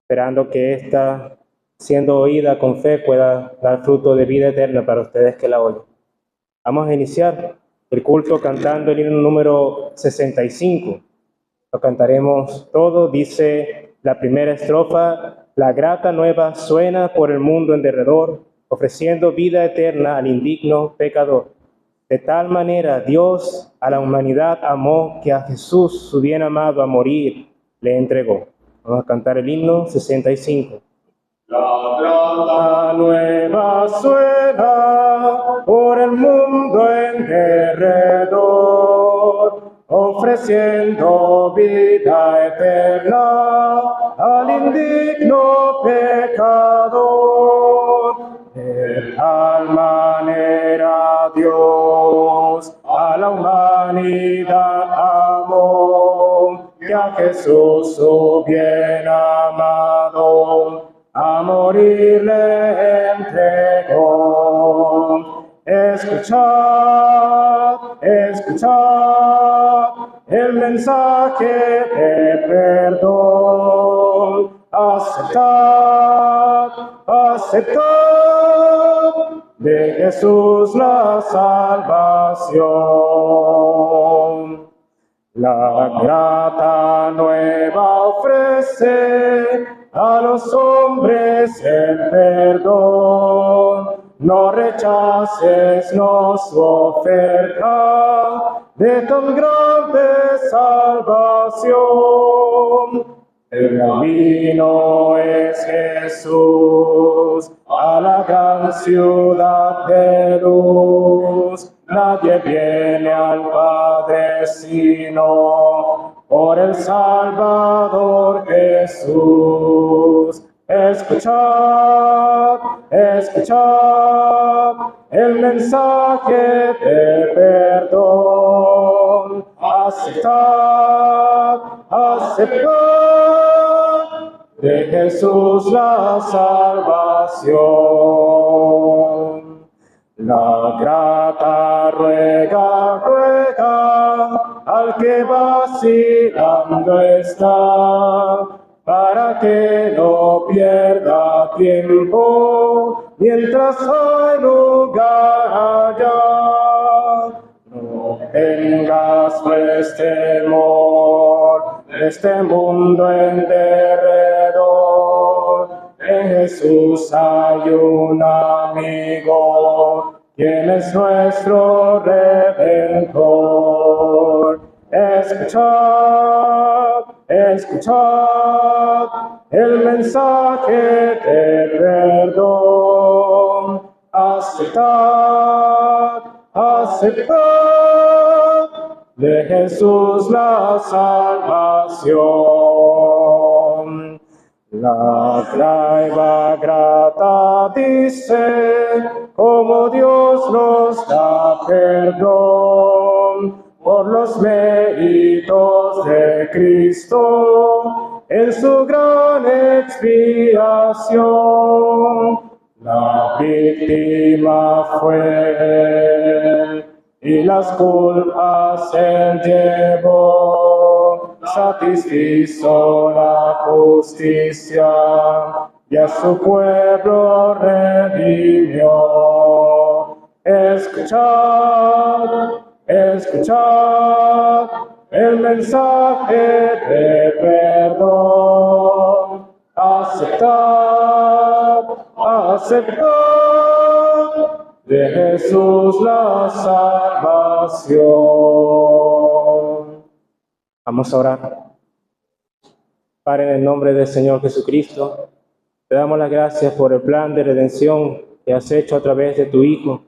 esperando que ésta, siendo oída con fe, pueda dar fruto de vida eterna para ustedes que la oyen. Vamos a iniciar el culto cantando el himno número 65. Lo cantaremos todo. Dice la primera estrofa: la grata nueva suena por el mundo en derredor, ofreciendo vida eterna al indigno pecador. De tal manera Dios a la humanidad amó, que a Jesús, su bien amado, a morir le entregó. Vamos a cantar el himno 65. La grata nueva suena por el mundo en derredor, ofreciendo vida eterna al indigno pecador. De tal manera Dios a la humanidad amó, que a Jesús, su bien amado, a morir le entregó. Escuchad, escuchad el mensaje de perdón. Aceptad, aceptad de Jesús la salvación. La grata nueva ofrece a los hombres el perdón. No rechaces su oferta de tan grande salvación. El camino es Jesús a la gran ciudad de luz. Nadie viene al Padre sino por el Salvador Jesús. Escuchad, escuchad el mensaje de perdón. Aceptad, aceptad de Jesús la salvación. La grata ruega, ruega al que vacilando está, para que no pierda tiempo mientras hay lugar allá. No tengas pues temor de este mundo en derredor. En Jesús hay un amigo, quien es nuestro Redentor. Escuchad, escuchad el mensaje de perdón. Aceptad, aceptad de Jesús la salvación. La nueva grata dice, como Dios nos da perdón por los méritos de Cristo en su gran expiación. La víctima fue Él y las culpas Él llevó. Satisfizo la justicia y a su pueblo redimió. Escuchad, escuchad el mensaje de perdón. Aceptad, aceptad de Jesús la salvación. Vamos a orar. Padre, en el nombre del Señor Jesucristo, te damos las gracias por el plan de redención que has hecho a través de tu Hijo,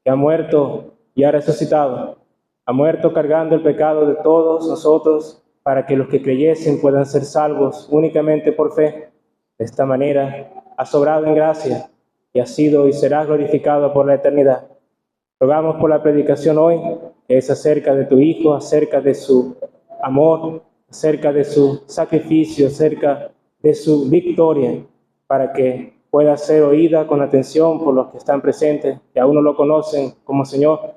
que ha muerto y ha resucitado. Ha muerto cargando el pecado de todos nosotros, para que los que creyesen puedan ser salvos únicamente por fe. De esta manera, has sobrado en gracia y has sido y serás glorificado por la eternidad. Rogamos por la predicación hoy, que es acerca de tu Hijo, acerca de su amor, acerca de su sacrificio, acerca de su victoria, para que pueda ser oída con atención por los que están presentes, que aún no lo conocen como Señor,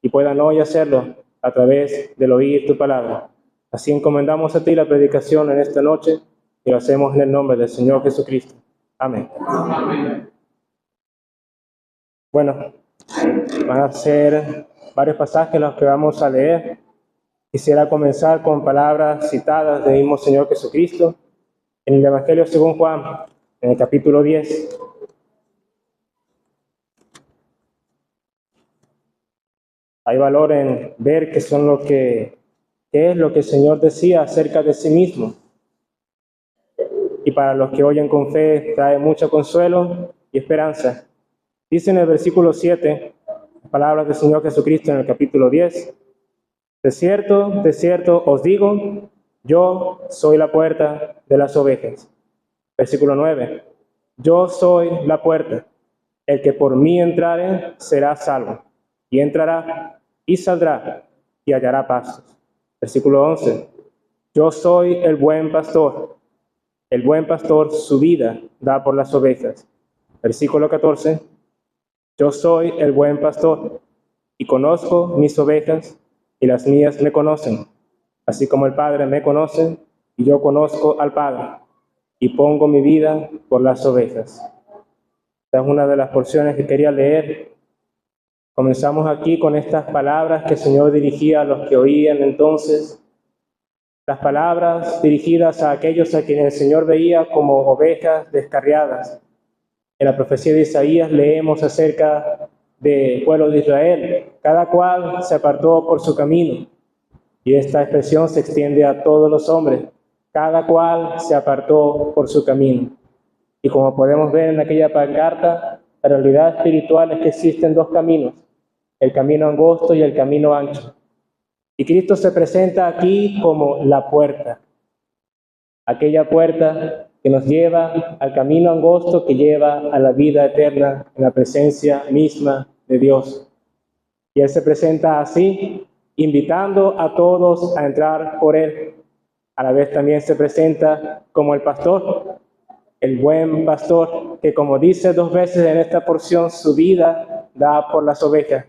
y puedan hoy hacerlo a través del oír tu palabra. Así encomendamos a ti la predicación en esta noche, Y lo hacemos en el nombre del Señor Jesucristo. Amén. Amén. Bueno, van a ser varios pasajes los que vamos a leer. Quisiera comenzar con palabras citadas del mismo Señor Jesucristo en el Evangelio según Juan, en el capítulo 10. Hay valor en ver qué es lo que el Señor decía acerca de sí mismo. Y para los que oyen con fe trae mucho consuelo y esperanza. Dice en el versículo 7, palabras del Señor Jesucristo en el capítulo 10. De cierto os digo, yo soy la puerta de las ovejas. Versículo 9. Yo soy la puerta. El que por mí entrare será salvo. Y entrará y saldrá y hallará pastos. Versículo 11. Yo soy el buen pastor. El buen pastor su vida da por las ovejas. Versículo 14. Yo soy el buen pastor y conozco mis ovejas y las mías me conocen, así como el Padre me conoce y yo conozco al Padre y pongo mi vida por las ovejas. Esta es una de las porciones que quería leer. Comenzamos aquí con estas palabras que el Señor dirigía a los que oían entonces. Las palabras dirigidas a aquellos a quienes el Señor veía como ovejas descarriadas. En la profecía de Isaías leemos acerca del pueblo de Israel. Cada cual se apartó por su camino. Y esta expresión se extiende a todos los hombres. Cada cual se apartó por su camino. Y como podemos ver en aquella pancarta, la realidad espiritual es que existen dos caminos, el camino angosto y el camino ancho. Y Cristo se presenta aquí como la puerta, aquella puerta que nos lleva al camino angosto que lleva a la vida eterna en la presencia misma de Dios. Y Él se presenta así, invitando a todos a entrar por Él. A la vez también se presenta como el pastor, el buen pastor, que como dice dos veces en esta porción, su vida da por las ovejas.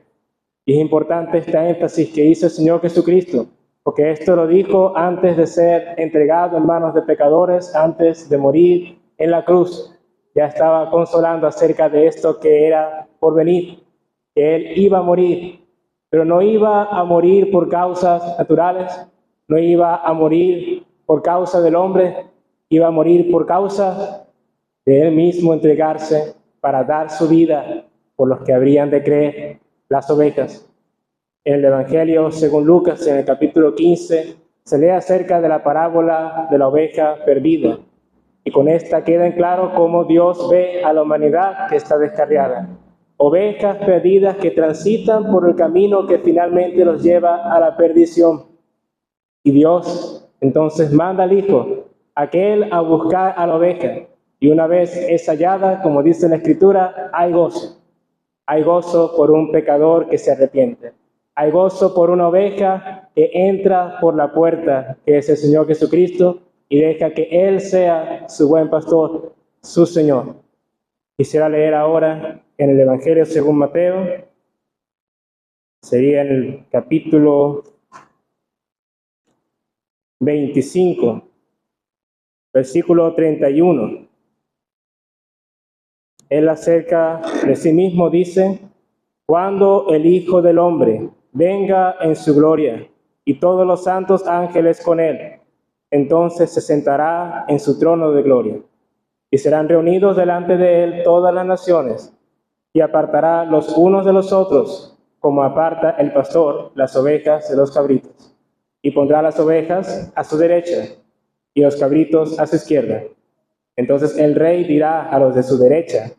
Y es importante esta énfasis que hizo el Señor Jesucristo, porque esto lo dijo antes de ser entregado en manos de pecadores, antes de morir en la cruz. Ya estaba consolando acerca de esto que era por venir, que Él iba a morir, pero no iba a morir por causas naturales, no iba a morir por causa del hombre, iba a morir por causa de Él mismo entregarse para dar su vida por los que habrían de creer, las ovejas. En el Evangelio según Lucas, en el capítulo 15, se lee acerca de la parábola de la oveja perdida. Y con esta queda en claro cómo Dios ve a la humanidad que está descarriada. Ovejas perdidas que transitan por el camino que finalmente los lleva a la perdición. Y Dios entonces manda al Hijo, aquel a buscar a la oveja. Y una vez es hallada, como dice la Escritura, hay gozo. Hay gozo por un pecador que se arrepiente. Hay gozo por una oveja que entra por la puerta, que es el Señor Jesucristo, y deja que Él sea su buen pastor, su Señor. Quisiera leer ahora en el Evangelio según Mateo, sería en el capítulo 25, versículo 31. Él acerca de sí mismo dice: cuando el Hijo del Hombre venga en su gloria y todos los santos ángeles con él, entonces se sentará en su trono de gloria. Y serán reunidos delante de él todas las naciones, y apartará los unos de los otros, como aparta el pastor las ovejas de los cabritos. Y pondrá las ovejas a su derecha, y los cabritos a su izquierda. Entonces el rey dirá a los de su derecha: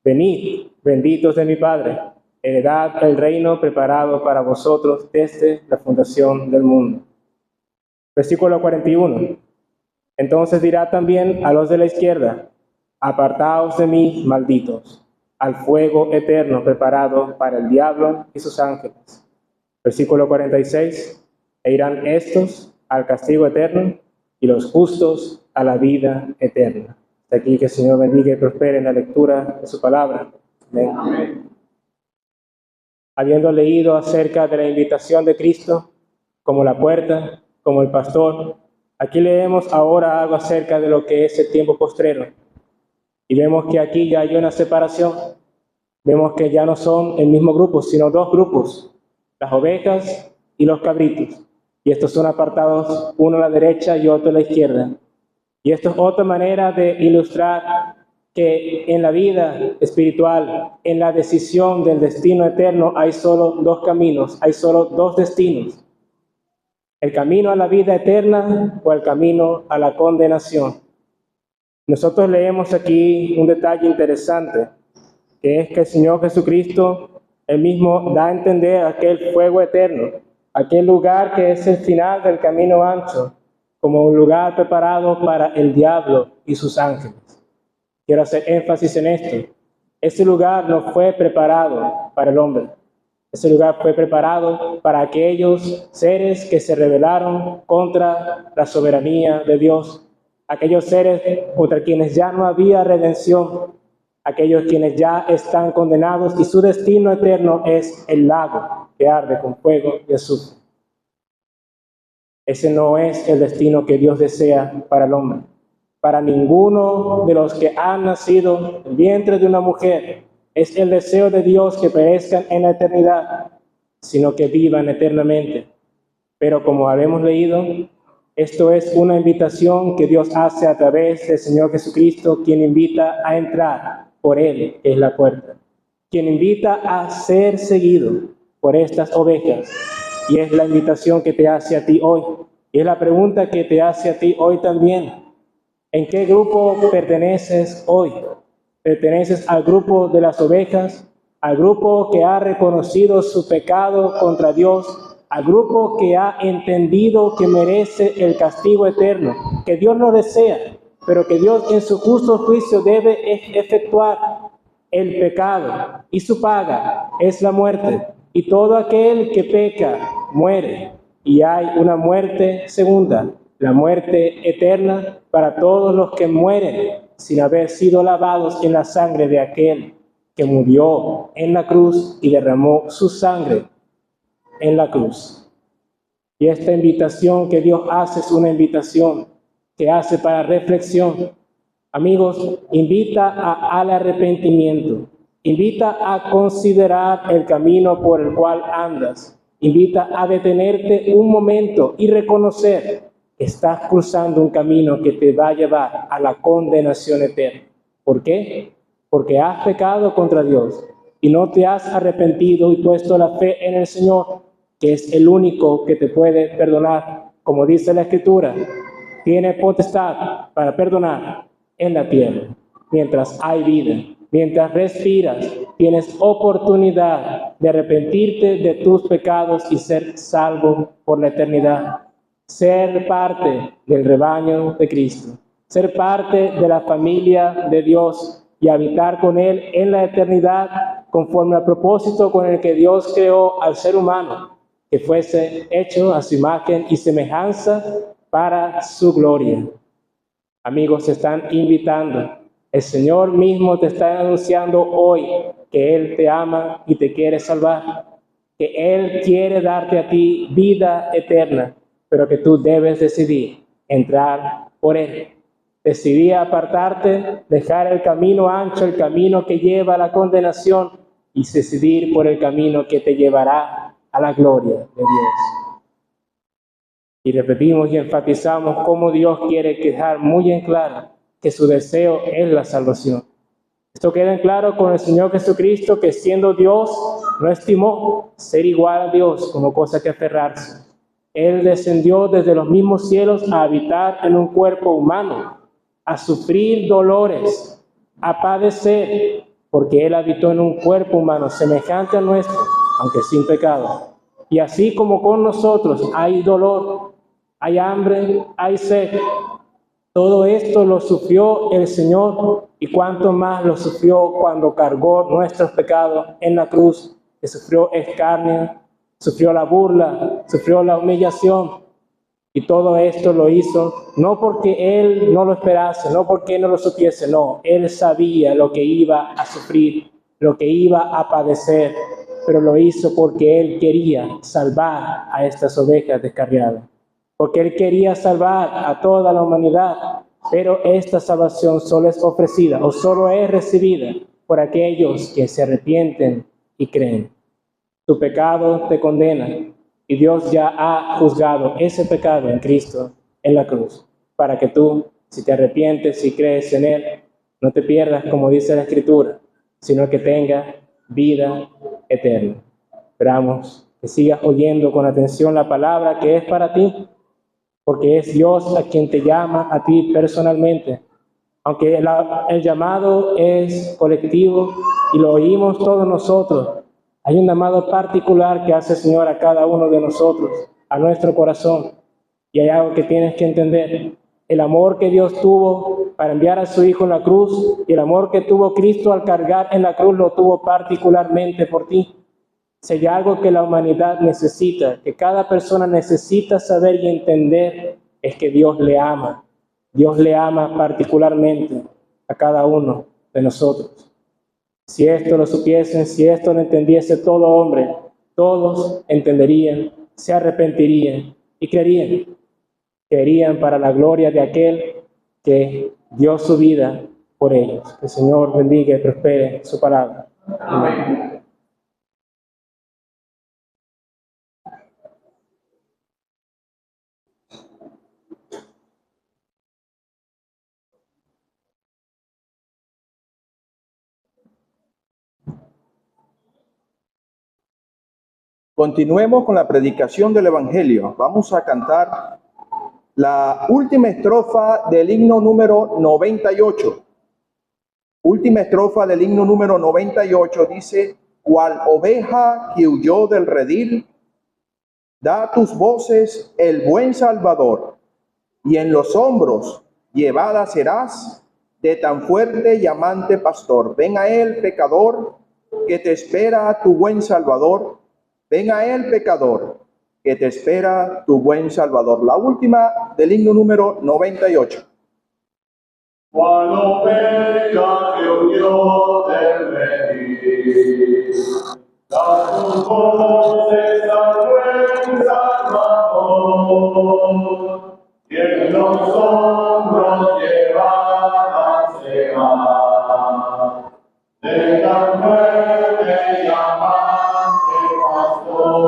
venid, benditos de mi Padre, heredad el reino preparado para vosotros desde la fundación del mundo. Versículo 41. Entonces dirá también a los de la izquierda: apartaos de mí, malditos, al fuego eterno preparado para el diablo y sus ángeles. Versículo 46. E irán estos al castigo eterno y los justos a la vida eterna. Hasta aquí, que el Señor bendiga y prospere en la lectura de su palabra. Amén. Amén. Habiendo leído acerca de la invitación de Cristo como la puerta, como el pastor, Aquí leemos ahora algo acerca de lo que es el tiempo postrero. Y vemos que aquí ya hay una separación. Vemos que ya no son el mismo grupo, sino dos grupos, las ovejas y los cabritos. Y estos son apartados, uno a la derecha y otro a la izquierda. Y esto es otra manera de ilustrar que en la vida espiritual, en la decisión del destino eterno, hay solo dos caminos, hay solo dos destinos. El camino a la vida eterna o el camino a la condenación. Nosotros leemos aquí un detalle interesante, que es que el Señor Jesucristo, Él mismo da a entender aquel fuego eterno, aquel lugar que es el final del camino ancho, como un lugar preparado para el diablo y sus ángeles. Quiero hacer énfasis en esto. Ese lugar no fue preparado para el hombre. Ese lugar fue preparado para aquellos seres que se rebelaron contra la soberanía de Dios, aquellos seres contra quienes ya no había redención, aquellos quienes ya están condenados y su destino eterno es el lago que arde con fuego y azufre. Ese no es el destino que Dios desea para el hombre. Para ninguno de los que han nacido del vientre de una mujer es el deseo de Dios que perezcan en la eternidad, sino que vivan eternamente. Pero como habíamos leído, esto es una invitación que Dios hace a través del Señor Jesucristo, quien invita a entrar por Él, que es la puerta. Quien invita a ser seguido por estas ovejas. Y es la invitación que te hace a ti hoy. Y es la pregunta que te hace a ti hoy también. ¿En qué grupo perteneces hoy? ¿Perteneces al grupo de las ovejas? ¿Al grupo que ha reconocido su pecado contra Dios? ¿Al grupo que ha entendido que merece el castigo eterno? Que Dios no desea, pero que Dios en su justo juicio debe efectuar el pecado. Y su paga es la muerte. Y todo aquel que peca muere. Y hay una muerte segunda, la muerte eterna para todos los que mueren sin haber sido lavados en la sangre de aquel que murió en la cruz y derramó su sangre en la cruz. Y esta invitación que Dios hace es una invitación que hace para reflexión. Amigos, invita al arrepentimiento, invita a considerar el camino por el cual andas, invita a detenerte un momento y reconocer que estás cruzando un camino que te va a llevar a la condenación eterna. ¿Por qué? Porque has pecado contra Dios y no te has arrepentido y puesto la fe en el Señor, que es el único que te puede perdonar. Como dice la Escritura, tiene potestad para perdonar en la tierra. Mientras hay vida, mientras respiras, tienes oportunidad de arrepentirte de tus pecados y ser salvo por la eternidad. Ser parte del rebaño de Cristo, ser parte de la familia de Dios y habitar con Él en la eternidad conforme al propósito con el que Dios creó al ser humano, que fuese hecho a su imagen y semejanza para su gloria. Amigos, se están invitando. El Señor mismo te está anunciando hoy que Él te ama y te quiere salvar, que Él quiere darte a ti vida eterna, pero que tú debes decidir entrar por Él. Decidir apartarte, dejar el camino ancho, el camino que lleva a la condenación y decidir por el camino que te llevará a la gloria de Dios. Y repetimos y enfatizamos cómo Dios quiere dejar muy en claro que su deseo es la salvación. Esto queda en claro con el Señor Jesucristo, que siendo Dios, no estimó ser igual a Dios como cosa que aferrarse. Él descendió desde los mismos cielos a habitar en un cuerpo humano, a sufrir dolores, a padecer, porque Él habitó en un cuerpo humano semejante al nuestro, aunque sin pecado. Y así como con nosotros hay dolor, hay hambre, hay sed, todo esto lo sufrió el Señor, y cuánto más lo sufrió cuando cargó nuestros pecados en la cruz, que sufrió escarnio, sufrió la burla, sufrió la humillación. Y todo esto lo hizo no porque Él no lo esperase, no porque Él no lo supiese, no. Él sabía lo que iba a sufrir, lo que iba a padecer, pero lo hizo porque Él quería salvar a estas ovejas descarriadas. porque Él quería salvar a toda la humanidad, pero esta salvación solo es ofrecida o solo es recibida por aquellos que se arrepienten y creen. Tu pecado te condena y Dios ya ha juzgado ese pecado en Cristo en la cruz, para que tú, si te arrepientes y crees en Él, no te pierdas, como dice la Escritura, sino que tengas vida eterna. Esperamos que sigas oyendo con atención la palabra que es para ti, porque es Dios a quien te llama a ti personalmente. Aunque el llamado es colectivo y lo oímos todos nosotros, hay un llamado particular que hace el Señor a cada uno de nosotros, a nuestro corazón. Y hay algo que tienes que entender. El amor que Dios tuvo para enviar a su Hijo en la cruz y el amor que tuvo Cristo al cargar en la cruz lo tuvo particularmente por ti. Si hay algo que la humanidad necesita, que cada persona necesita saber y entender, es que Dios le ama. Dios le ama particularmente a cada uno de nosotros. Si esto lo supiesen, si esto lo entendiese todo hombre, todos entenderían, se arrepentirían y creerían. Creerían para la gloria de aquel que dio su vida por ellos. Que el Señor bendiga y prospere su palabra. Amén. Continuemos con la predicación del Evangelio. Vamos a cantar la última estrofa del himno número 98. Última estrofa del himno número 98 dice: cual oveja que huyó del redil, da a tus voces el buen Salvador, y en los hombros llevada serás de tan fuerte y amante pastor. Ven a él, pecador, que te espera tu buen Salvador. Ven a él, pecador, que te espera tu buen Salvador. La última del himno número 98. Cual oveja que huyó del redil, da tus voces al buen Salvador, y en los hombros llevada será de tan fuerte y amante pastor.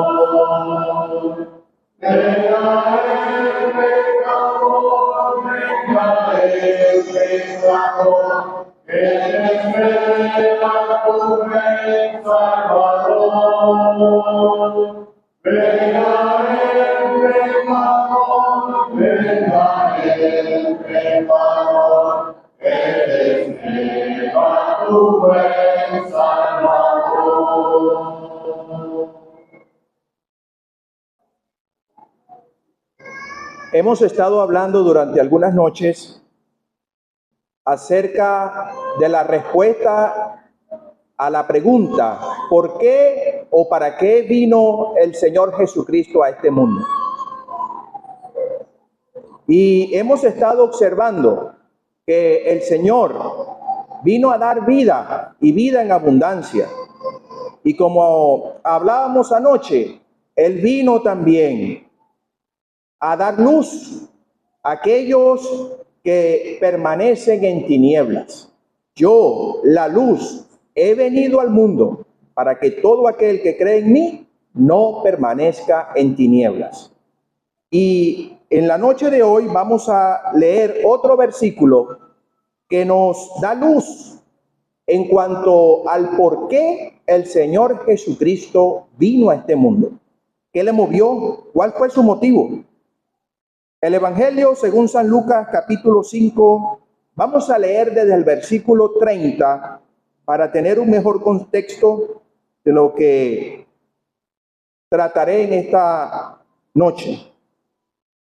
Venga el pecador, venga el pecador, que te espera tu buen Salvador. Venga el pecador, venga el pecador, que te espera tu buen Salvador. Hemos estado hablando durante algunas noches acerca de la respuesta a la pregunta: ¿por qué o para qué vino el Señor Jesucristo a este mundo? Y hemos estado observando que el Señor vino a dar vida y vida en abundancia. Y como hablábamos anoche, Él vino también a dar luz a aquellos que permanecen en tinieblas. Yo, la luz, he venido al mundo para que todo aquel que cree en mí no permanezca en tinieblas. Y en la noche de hoy vamos a leer otro versículo que nos da luz en cuanto al por qué el Señor Jesucristo vino a este mundo. ¿Qué le movió? ¿Cuál fue su motivo? El Evangelio según San Lucas capítulo 5, vamos a leer desde el versículo 30 para tener un mejor contexto de lo que trataré en esta noche.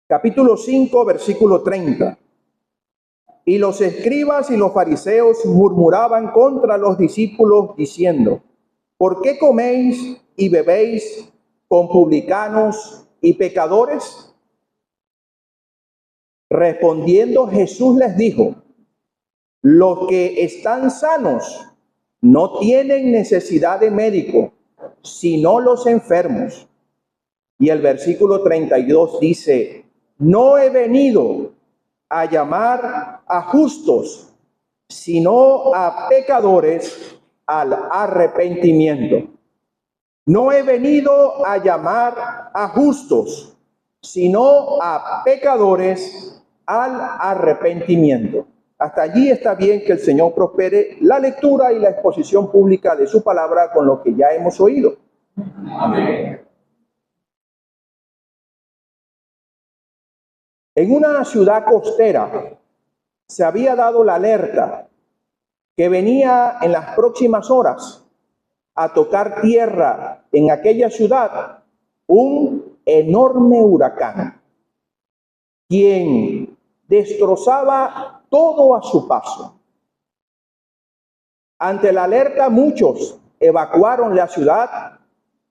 Capítulo 5, versículo 30. Y los escribas y los fariseos murmuraban contra los discípulos diciendo: ¿por qué coméis y bebéis con publicanos y pecadores? Respondiendo Jesús les dijo: los que están sanos no tienen necesidad de médico, sino los enfermos. Y el versículo 32 dice: no he venido a llamar a justos, sino a pecadores al arrepentimiento. No he venido a llamar a justos, sino a pecadores al arrepentimiento. Hasta allí está bien, que el Señor prospere la lectura y la exposición pública de su palabra con lo que ya hemos oído. Amén. En una ciudad costera se había dado la alerta que venía en las próximas horas a tocar tierra en aquella ciudad un enorme huracán, quien destrozaba todo a su paso. Ante la alerta, muchos evacuaron la ciudad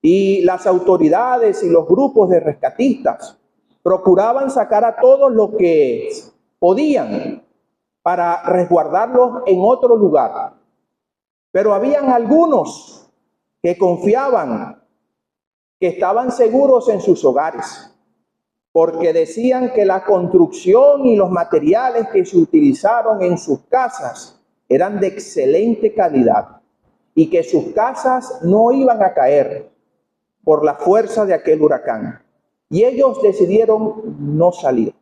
y las autoridades y los grupos de rescatistas procuraban sacar a todos los que podían para resguardarlos en otro lugar. Pero habían algunos que confiaban, que estaban seguros en sus hogares, porque decían que la construcción y los materiales que se utilizaron en sus casas eran de excelente calidad y que sus casas no iban a caer por la fuerza de aquel huracán. Y ellos decidieron no salir.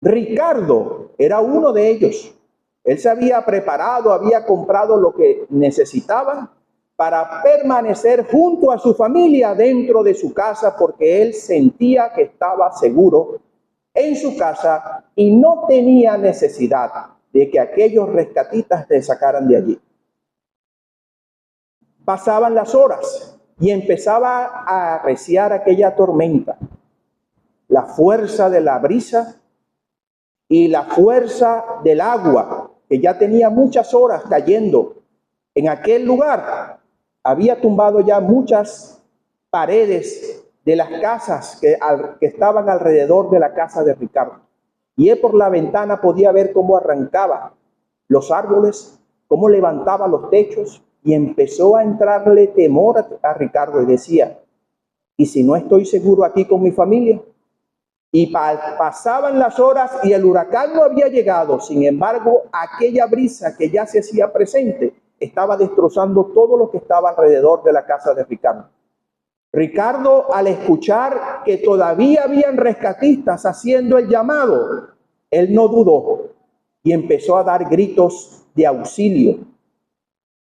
Ricardo era uno de ellos. Él se había preparado, había comprado lo que necesitaba para permanecer junto a su familia dentro de su casa, porque él sentía que estaba seguro en su casa y no tenía necesidad de que aquellos rescatistas le sacaran de allí. Pasaban las horas y empezaba a arreciar aquella tormenta. La fuerza de la brisa y la fuerza del agua, que ya tenía muchas horas cayendo en aquel lugar, había tumbado ya muchas paredes de las casas que estaban alrededor de la casa de Ricardo. Y él por la ventana podía ver cómo arrancaba los árboles, cómo levantaba los techos, y empezó a entrarle temor a Ricardo y decía: ¿y si no estoy seguro aquí con mi familia? Y pasaban las horas y el huracán no había llegado. Sin embargo, aquella brisa que ya se hacía presente estaba destrozando todo lo que estaba alrededor de la casa de Ricardo. Ricardo, al escuchar que todavía habían rescatistas haciendo el llamado, él no dudó y empezó a dar gritos de auxilio.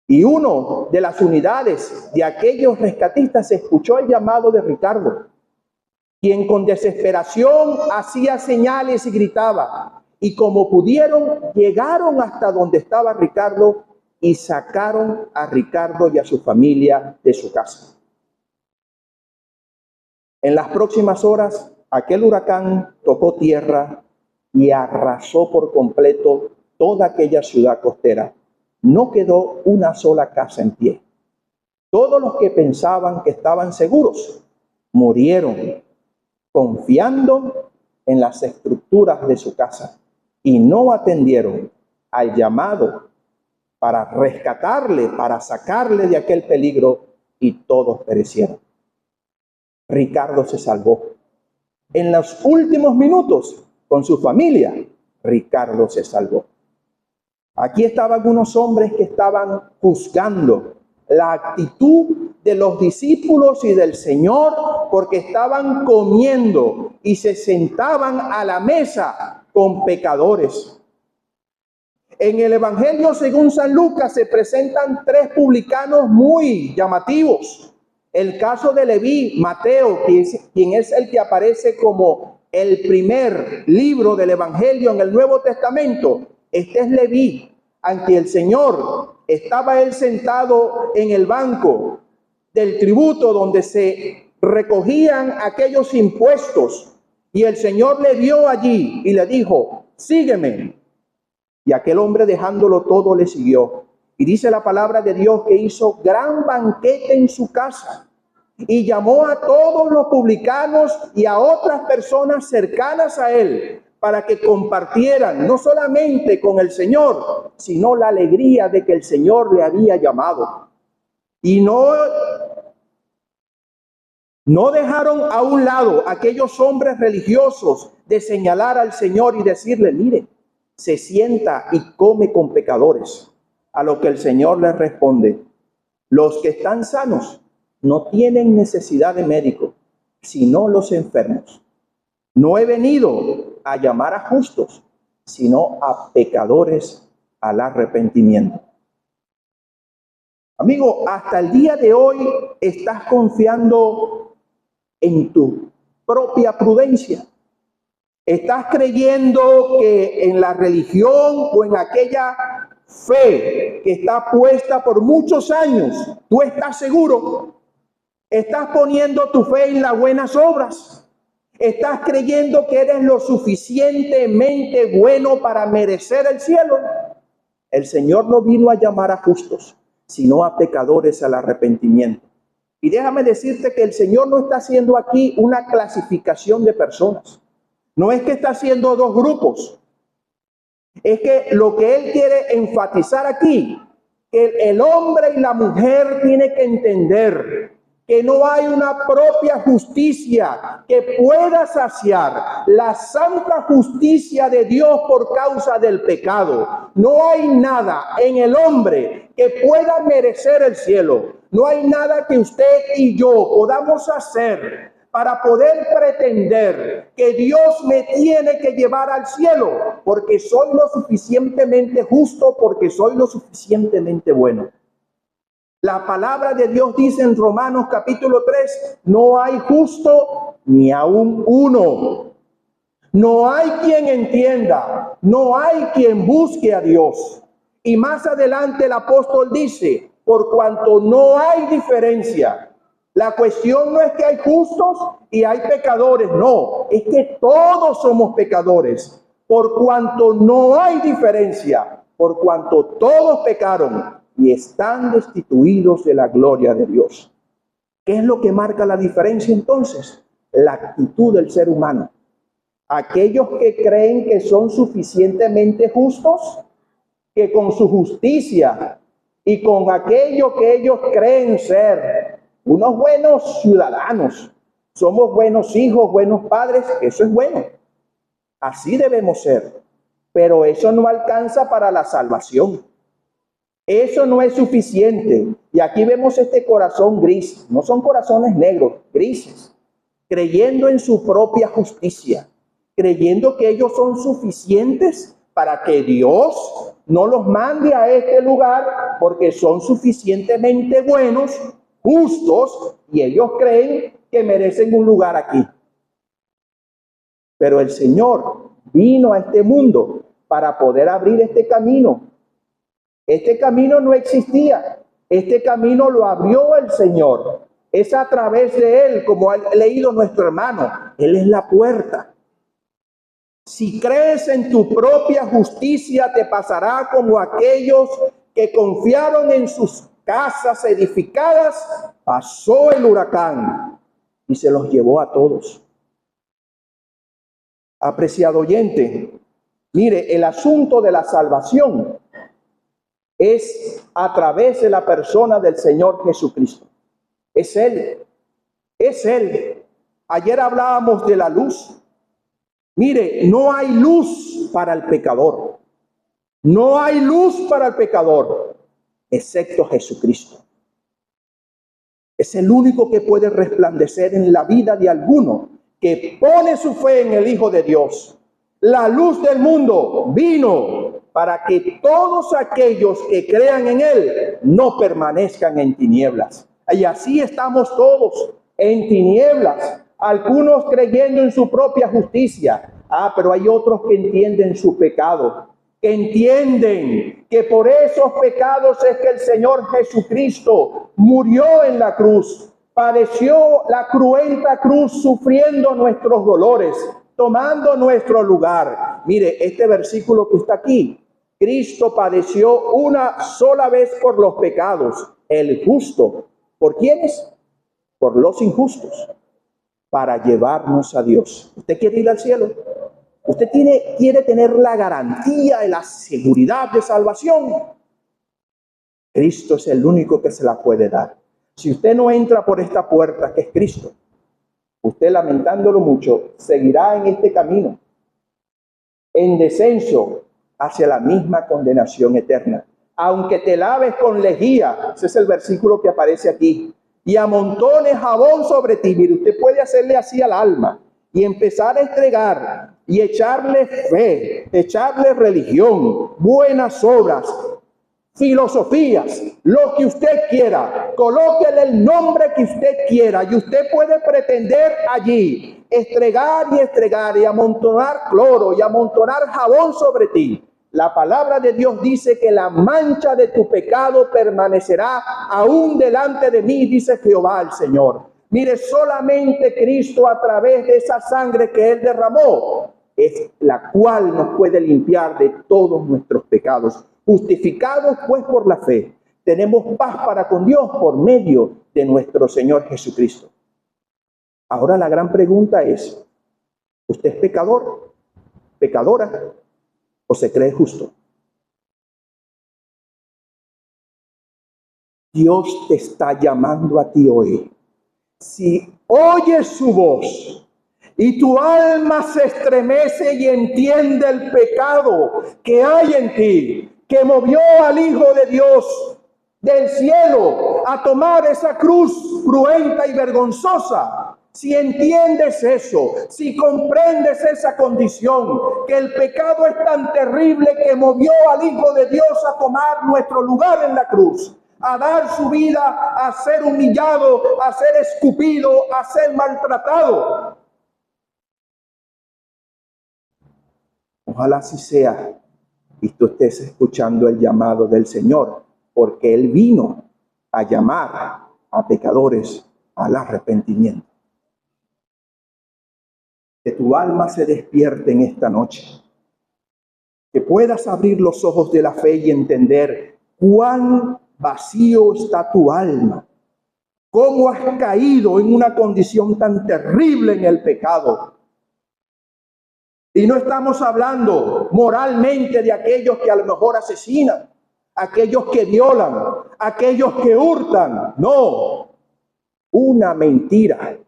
Y uno de las unidades de aquellos rescatistas escuchó el llamado de Ricardo, quien con desesperación hacía señales y gritaba. Y como pudieron, llegaron hasta donde estaba Ricardo y sacaron a Ricardo y a su familia de su casa. En las próximas horas, aquel huracán tocó tierra y arrasó por completo toda aquella ciudad costera. No quedó una sola casa en pie. Todos los que pensaban que estaban seguros murieron confiando en las estructuras de su casa y no atendieron al llamado para rescatarle, para sacarle de aquel peligro, y todos perecieron. Ricardo se salvó. En los últimos minutos, con su familia, Ricardo se salvó. Aquí estaban algunos hombres que estaban juzgando la actitud de los discípulos y del Señor, porque estaban comiendo y se sentaban a la mesa con pecadores. En el Evangelio según San Lucas se presentan tres publicanos muy llamativos. El caso de Leví, Mateo, quien es el que aparece como el primer libro del Evangelio en el Nuevo Testamento. Este es Leví, ante el Señor. Estaba él sentado en el banco del tributo donde se recogían aquellos impuestos. Y el Señor le vio allí y le dijo: sígueme. Y aquel hombre, dejándolo todo, le siguió. Y dice la palabra de Dios que hizo gran banquete en su casa y llamó a todos los publicanos y a otras personas cercanas a él para que compartieran no solamente con el Señor, sino la alegría de que el Señor le había llamado. Y no No dejaron a un lado aquellos hombres religiosos de señalar al Señor y decirle, mire, se sienta y come con pecadores. A lo que el Señor les responde, los que están sanos no tienen necesidad de médico, sino los enfermos. No he venido a llamar a justos, sino a pecadores al arrepentimiento. Amigo, hasta el día de hoy estás confiando en tu propia prudencia. Estás creyendo que en la religión o en aquella fe que está puesta por muchos años, tú estás seguro. Estás poniendo tu fe en las buenas obras. Estás creyendo que eres lo suficientemente bueno para merecer el cielo. El Señor no vino a llamar a justos, sino a pecadores al arrepentimiento. Y déjame decirte que el Señor no está haciendo aquí una clasificación de personas. No es que está haciendo dos grupos. Es que lo que Él quiere enfatizar aquí, que el hombre y la mujer tienen que entender que no hay una propia justicia que pueda saciar la santa justicia de Dios por causa del pecado. No hay nada en el hombre que pueda merecer el cielo. No hay nada que usted y yo podamos hacer para poder pretender que Dios me tiene que llevar al cielo, porque soy lo suficientemente justo, porque soy lo suficientemente bueno. La palabra de Dios dice en Romanos capítulo 3, no hay justo ni aún uno. No hay quien entienda, no hay quien busque a Dios. Y más adelante el apóstol dice, por cuanto no hay diferencia. La cuestión no es que hay justos y hay pecadores, no, es que todos somos pecadores. Por cuanto no hay diferencia, por cuanto todos pecaron y están destituidos de la gloria de Dios. ¿Qué es lo que marca la diferencia entonces? La actitud del ser humano. Aquellos que creen que son suficientemente justos, que con su justicia y con aquello que ellos creen ser unos buenos ciudadanos, somos buenos hijos, buenos padres, eso es bueno. Así debemos ser. Pero eso no alcanza para la salvación. Eso no es suficiente. Y aquí vemos este corazón gris. No son corazones negros, grises. Creyendo en su propia justicia. Creyendo que ellos son suficientes para que Dios no los mande a este lugar porque son suficientemente buenos, justos, y ellos creen que merecen un lugar aquí. Pero el Señor vino a este mundo para poder abrir este camino. Este camino no existía. Este camino lo abrió el Señor. Es a través de Él, como ha leído nuestro hermano. Él es la puerta. Si crees en tu propia justicia, te pasará como aquellos que confiaron en sus casas edificadas. Pasó el huracán y se los llevó a todos. Apreciado oyente, mire, el asunto de la salvación es a través de la persona del Señor Jesucristo. Es Él. Es Él. Ayer hablábamos de la luz. Mire, no hay luz para el pecador. No hay luz para el pecador, excepto Jesucristo. Es el único que puede resplandecer en la vida de alguno que pone su fe en el Hijo de Dios. La luz del mundo vino para que todos aquellos que crean en Él no permanezcan en tinieblas. Y así estamos todos en tinieblas. Algunos creyendo en su propia justicia. Pero hay otros que entienden su pecado. Que entienden que por esos pecados es que el Señor Jesucristo murió en la cruz. Padeció la cruenta cruz sufriendo nuestros dolores, tomando nuestro lugar. Mire, este versículo que está aquí. Cristo padeció una sola vez por los pecados, el justo. ¿Por quiénes? Por los injustos, para llevarnos a Dios. ¿Usted quiere ir al cielo? ¿Usted quiere tener la garantía y la seguridad de salvación? Cristo es el único que se la puede dar. Si usted no entra por esta puerta, que es Cristo, usted, lamentándolo mucho, seguirá en este camino, en descenso hacia la misma condenación eterna. Aunque te laves con lejía, ese es el versículo que aparece aquí, y amontones jabón sobre ti. Mire, usted puede hacerle así al alma y empezar a entregar y echarle fe, echarle religión, buenas obras, filosofías, lo que usted quiera. Colóquele el nombre que usted quiera y usted puede pretender allí estregar y amontonar cloro y amontonar jabón sobre ti. La palabra de Dios dice que la mancha de tu pecado permanecerá aún delante de mí, dice Jehová el Señor. Mire, solamente Cristo, a través de esa sangre que Él derramó, es la cual nos puede limpiar de todos nuestros pecados. Justificados pues por la fe, tenemos paz para con Dios por medio de nuestro Señor Jesucristo. Ahora la gran pregunta es, ¿usted es pecador, pecadora, o se cree justo? Dios te está llamando a ti hoy. Si oyes su voz y tu alma se estremece y entiende el pecado que hay en ti, que movió al Hijo de Dios del cielo a tomar esa cruz cruenta y vergonzosa, si entiendes eso, si comprendes esa condición, que el pecado es tan terrible que movió al Hijo de Dios a tomar nuestro lugar en la cruz, a dar su vida, a ser humillado, a ser escupido, a ser maltratado. Ojalá así sea y tú estés escuchando el llamado del Señor, porque Él vino a llamar a pecadores al arrepentimiento. Que tu alma se despierte en esta noche, que puedas abrir los ojos de la fe y entender cuán vacío está tu alma, cómo has caído en una condición tan terrible en el pecado. Y no estamos hablando moralmente de aquellos que a lo mejor asesinan, aquellos que violan, aquellos que hurtan. No, una mentira,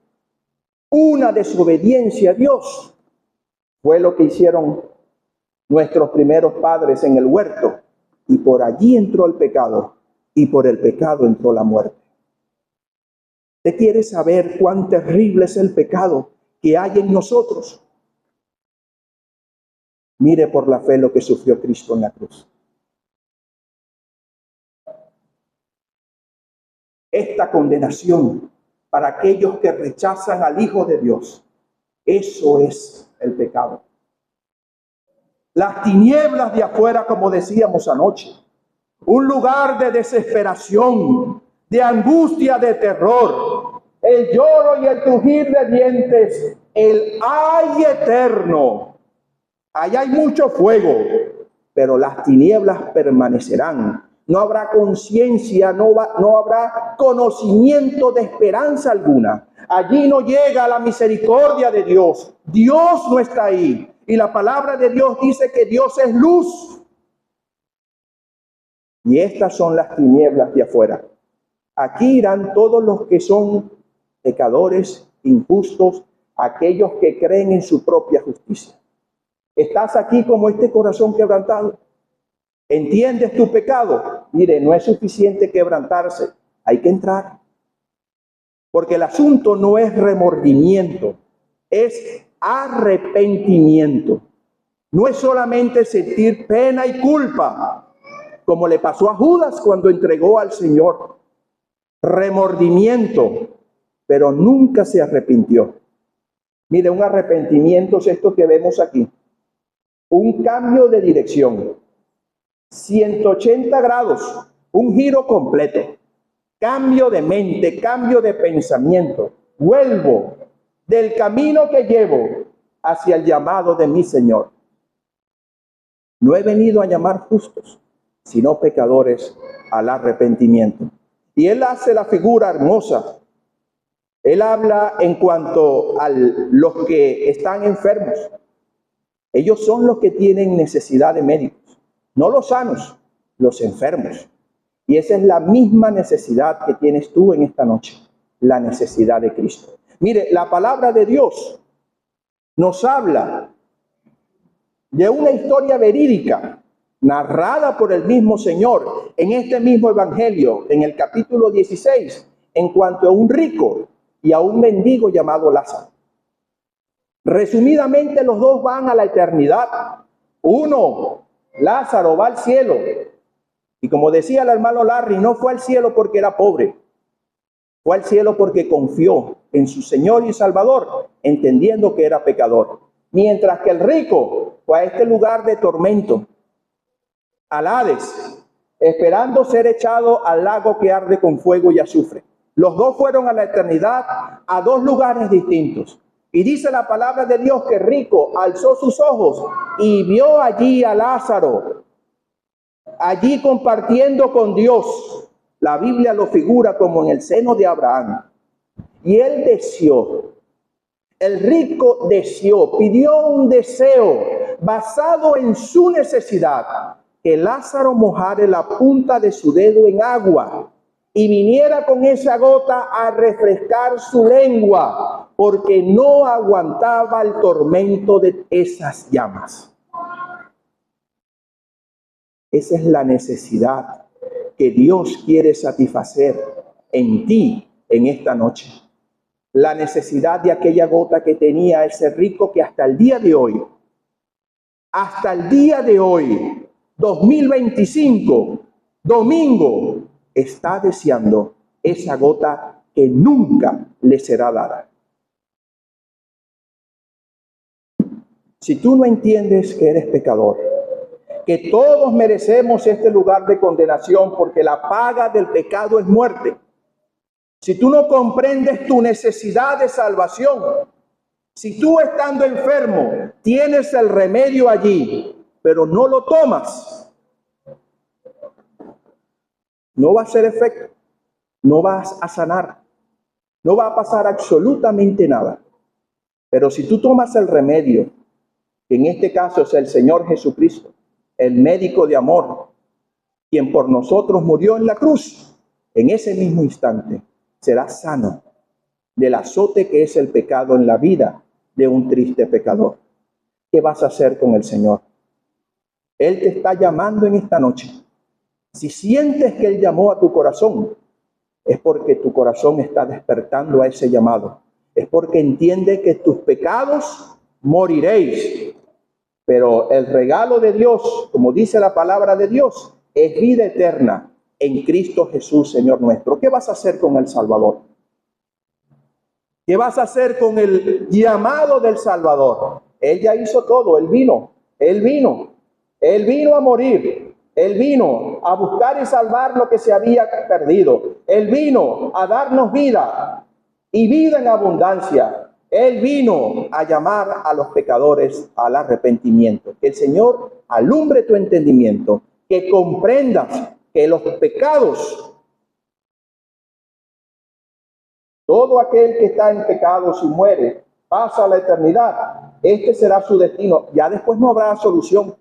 una desobediencia a Dios fue lo que hicieron nuestros primeros padres en el huerto. Y por allí entró el pecado, y por el pecado entró la muerte. ¿Usted quiere saber cuán terrible es el pecado que hay en nosotros? Mire por la fe lo que sufrió Cristo en la cruz. Esta condenación para aquellos que rechazan al Hijo de Dios, eso es el pecado. Las tinieblas de afuera, como decíamos anoche, un lugar de desesperación, de angustia, de terror, el lloro y el crujir de dientes, el ay eterno. Allá hay mucho fuego, pero las tinieblas permanecerán. No habrá conciencia, no habrá conocimiento de esperanza alguna. Allí no llega la misericordia de Dios. Dios no está ahí. Y la palabra de Dios dice que Dios es luz. Y estas son las tinieblas de afuera. Aquí irán todos los que son pecadores, injustos, aquellos que creen en su propia justicia. Estás aquí como este corazón quebrantado. ¿Entiendes tu pecado? Mire, no es suficiente quebrantarse, hay que entrar. Porque el asunto no es remordimiento, es arrepentimiento. No es solamente sentir pena y culpa, como le pasó a Judas cuando entregó al Señor. Remordimiento, pero nunca se arrepintió. Mire, un arrepentimiento es esto que vemos aquí. Un cambio de dirección, 180 grados, un giro completo, cambio de mente, cambio de pensamiento. Vuelvo del camino que llevo hacia el llamado de mi Señor. No he venido a llamar justos, sino pecadores al arrepentimiento. Y Él hace la figura hermosa. Él habla en cuanto a los que están enfermos. Ellos son los que tienen necesidad de médicos, no los sanos, los enfermos. Y esa es la misma necesidad que tienes tú en esta noche, la necesidad de Cristo. Mire, la palabra de Dios nos habla de una historia verídica narrada por el mismo Señor en este mismo evangelio, en el capítulo 16, en cuanto a un rico y a un mendigo llamado Lázaro. Resumidamente, los dos van a la eternidad. Uno, Lázaro, va al cielo. Y como decía el hermano Larry, no fue al cielo porque era pobre. Fue al cielo porque confió en su Señor y Salvador, entendiendo que era pecador. Mientras que el rico fue a este lugar de tormento, al Hades, esperando ser echado al lago que arde con fuego y azufre. Los dos fueron a la eternidad, a dos lugares distintos. Y dice la palabra de Dios que el rico alzó sus ojos y vio allí a Lázaro, allí compartiendo con Dios. La Biblia lo figura como en el seno de Abraham. Y él deseó, el rico deseó, pidió un deseo basado en su necesidad, que Lázaro mojara la punta de su dedo en agua y viniera con esa gota a refrescar su lengua, porque no aguantaba el tormento de esas llamas. Esa es la necesidad que Dios quiere satisfacer en ti en esta noche. La necesidad de aquella gota que tenía ese rico que hasta el día de hoy, 2025, domingo, está deseando esa gota que nunca le será dada. Si tú no entiendes que eres pecador, que todos merecemos este lugar de condenación porque la paga del pecado es muerte. Si tú no comprendes tu necesidad de salvación, si tú estando enfermo tienes el remedio allí, pero no lo tomas, no va a hacer efecto, no vas a sanar, no va a pasar absolutamente nada. Pero si tú tomas el remedio, que en este caso es el Señor Jesucristo, el médico de amor, quien por nosotros murió en la cruz, en ese mismo instante serás sano del azote que es el pecado en la vida de un triste pecador. ¿Qué vas a hacer con el Señor? Él te está llamando en esta noche. Si sientes que Él llamó a tu corazón, es porque tu corazón está despertando a ese llamado. Es porque entiende que tus pecados moriréis. Pero el regalo de Dios, como dice la palabra de Dios, es vida eterna en Cristo Jesús, Señor nuestro. ¿Qué vas a hacer con el Salvador? ¿Qué vas a hacer con el llamado del Salvador? Él ya hizo todo, Él vino a morir, Él vino a buscar y salvar lo que se había perdido, Él vino a darnos vida y vida en abundancia. Él vino a llamar a los pecadores al arrepentimiento. Que el Señor alumbre tu entendimiento, que comprendas que los pecados, todo aquel que está en pecados y muere, pasa a la eternidad. Este será su destino. Ya después no habrá solución.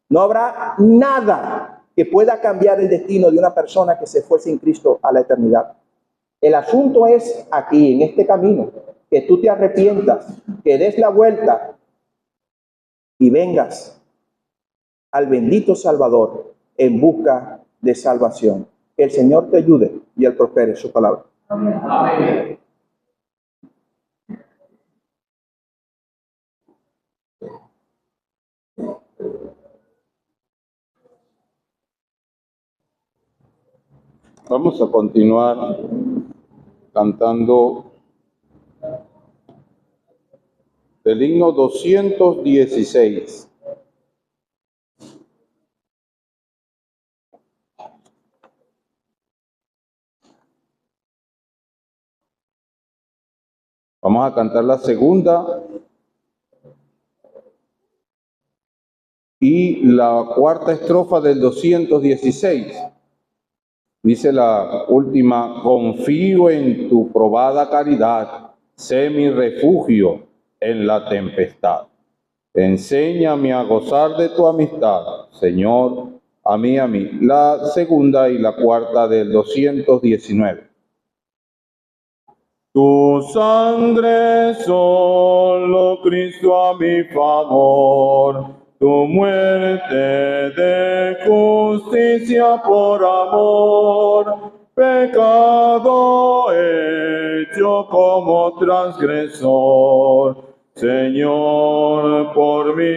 No habrá nada que pueda cambiar el destino de una persona que se fue sin Cristo a la eternidad. El asunto es aquí, en este camino, que tú te arrepientas, que des la vuelta y vengas al bendito Salvador en busca de salvación. Que el Señor te ayude y Él prospere su palabra. Amén. Vamos a continuar cantando el himno 216. Vamos a cantar la segunda y la cuarta estrofa del 216. Dice la última: confío en tu probada caridad, sé mi refugio en la tempestad. Enséñame a gozar de tu amistad, Señor, a mí. La segunda y la cuarta del 219. Tu sangre solo, Cristo, a mi favor. Tu muerte de justicia por amor. Pecado hecho como transgresor. Señor, por mí.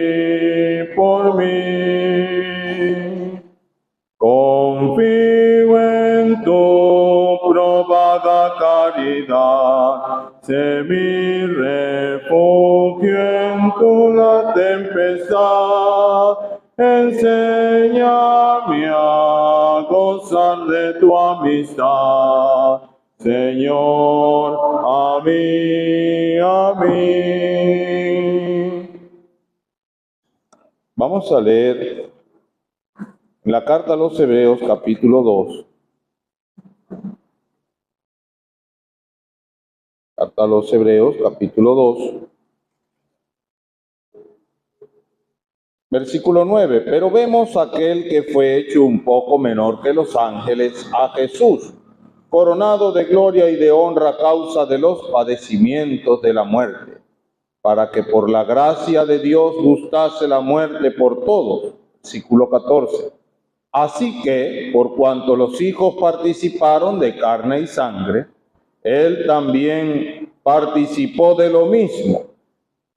Confío en tu probada caridad, sé mi refugio en tu la tempestad. Enséñame a gozar de tu amistad, Señor, a mí. Vamos a leer en la carta a los Hebreos, capítulo 2. Carta a los Hebreos, capítulo 2. Versículo 9. Pero vemos aquel que fue hecho un poco menor que los ángeles, a Jesús, coronado de gloria y de honra a causa de los padecimientos de la muerte, para que por la gracia de Dios gustase la muerte por todos. Versículo 14. Así que, por cuanto los hijos participaron de carne y sangre, él también participó de lo mismo,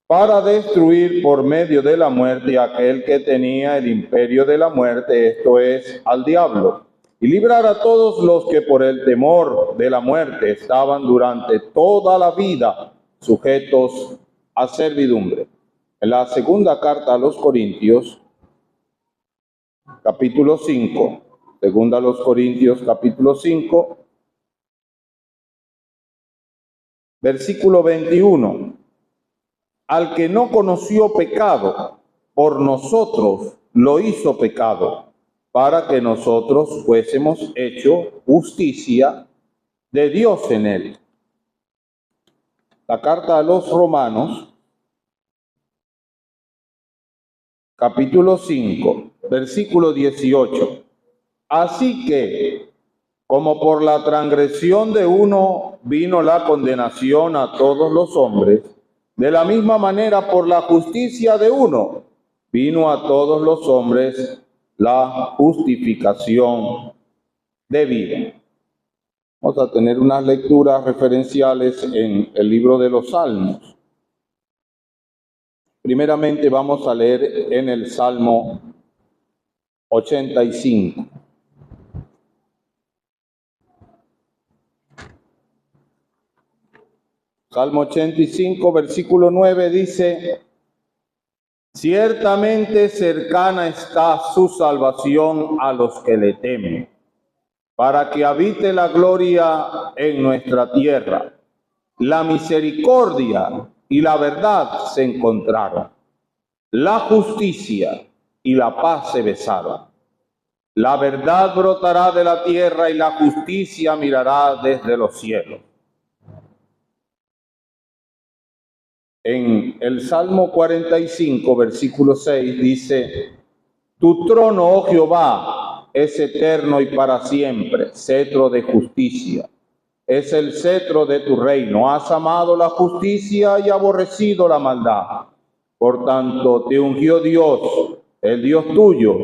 para destruir por medio de la muerte a aquel que tenía el imperio de la muerte, esto es, al diablo, y librar a todos los que por el temor de la muerte estaban durante toda la vida sujetos a servidumbre. En la segunda carta a los Corintios, capítulo 5, segunda a los Corintios, capítulo 5, versículo 21. Al que no conoció pecado, por nosotros lo hizo pecado, para que nosotros fuésemos hecho justicia de Dios en él. La carta a los Romanos, capítulo 5, versículo 18. Así que, como por la transgresión de uno vino la condenación a todos los hombres, de la misma manera por la justicia de uno vino a todos los hombres la justificación de vida. Vamos a tener unas lecturas referenciales en el libro de los Salmos. Primeramente vamos a leer en el Salmo 85. Salmo 85, versículo 9 dice: ciertamente cercana está su salvación a los que le temen, para que habite la gloria en nuestra tierra. La misericordia y la verdad se encontraron, la justicia y la paz se besaron. La verdad brotará de la tierra y la justicia mirará desde los cielos. En el Salmo 45, versículo 6 dice: tu trono, oh Jehová, es eterno y para siempre, cetro de justicia. Es el cetro de tu reino. Has amado la justicia y aborrecido la maldad. Por tanto, te ungió Dios, el Dios tuyo,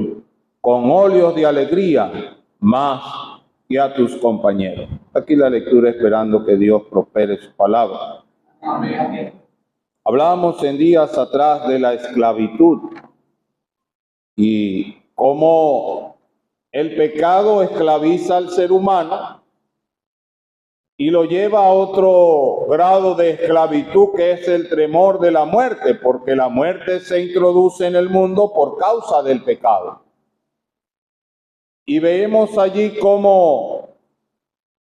con óleos de alegría, más que a tus compañeros. Aquí la lectura esperando que Dios prospere su palabra. Amén. Hablábamos en días atrás de la esclavitud y cómo el pecado esclaviza al ser humano y lo lleva a otro grado de esclavitud, que es el temor de la muerte, porque la muerte se introduce en el mundo por causa del pecado. Y vemos allí cómo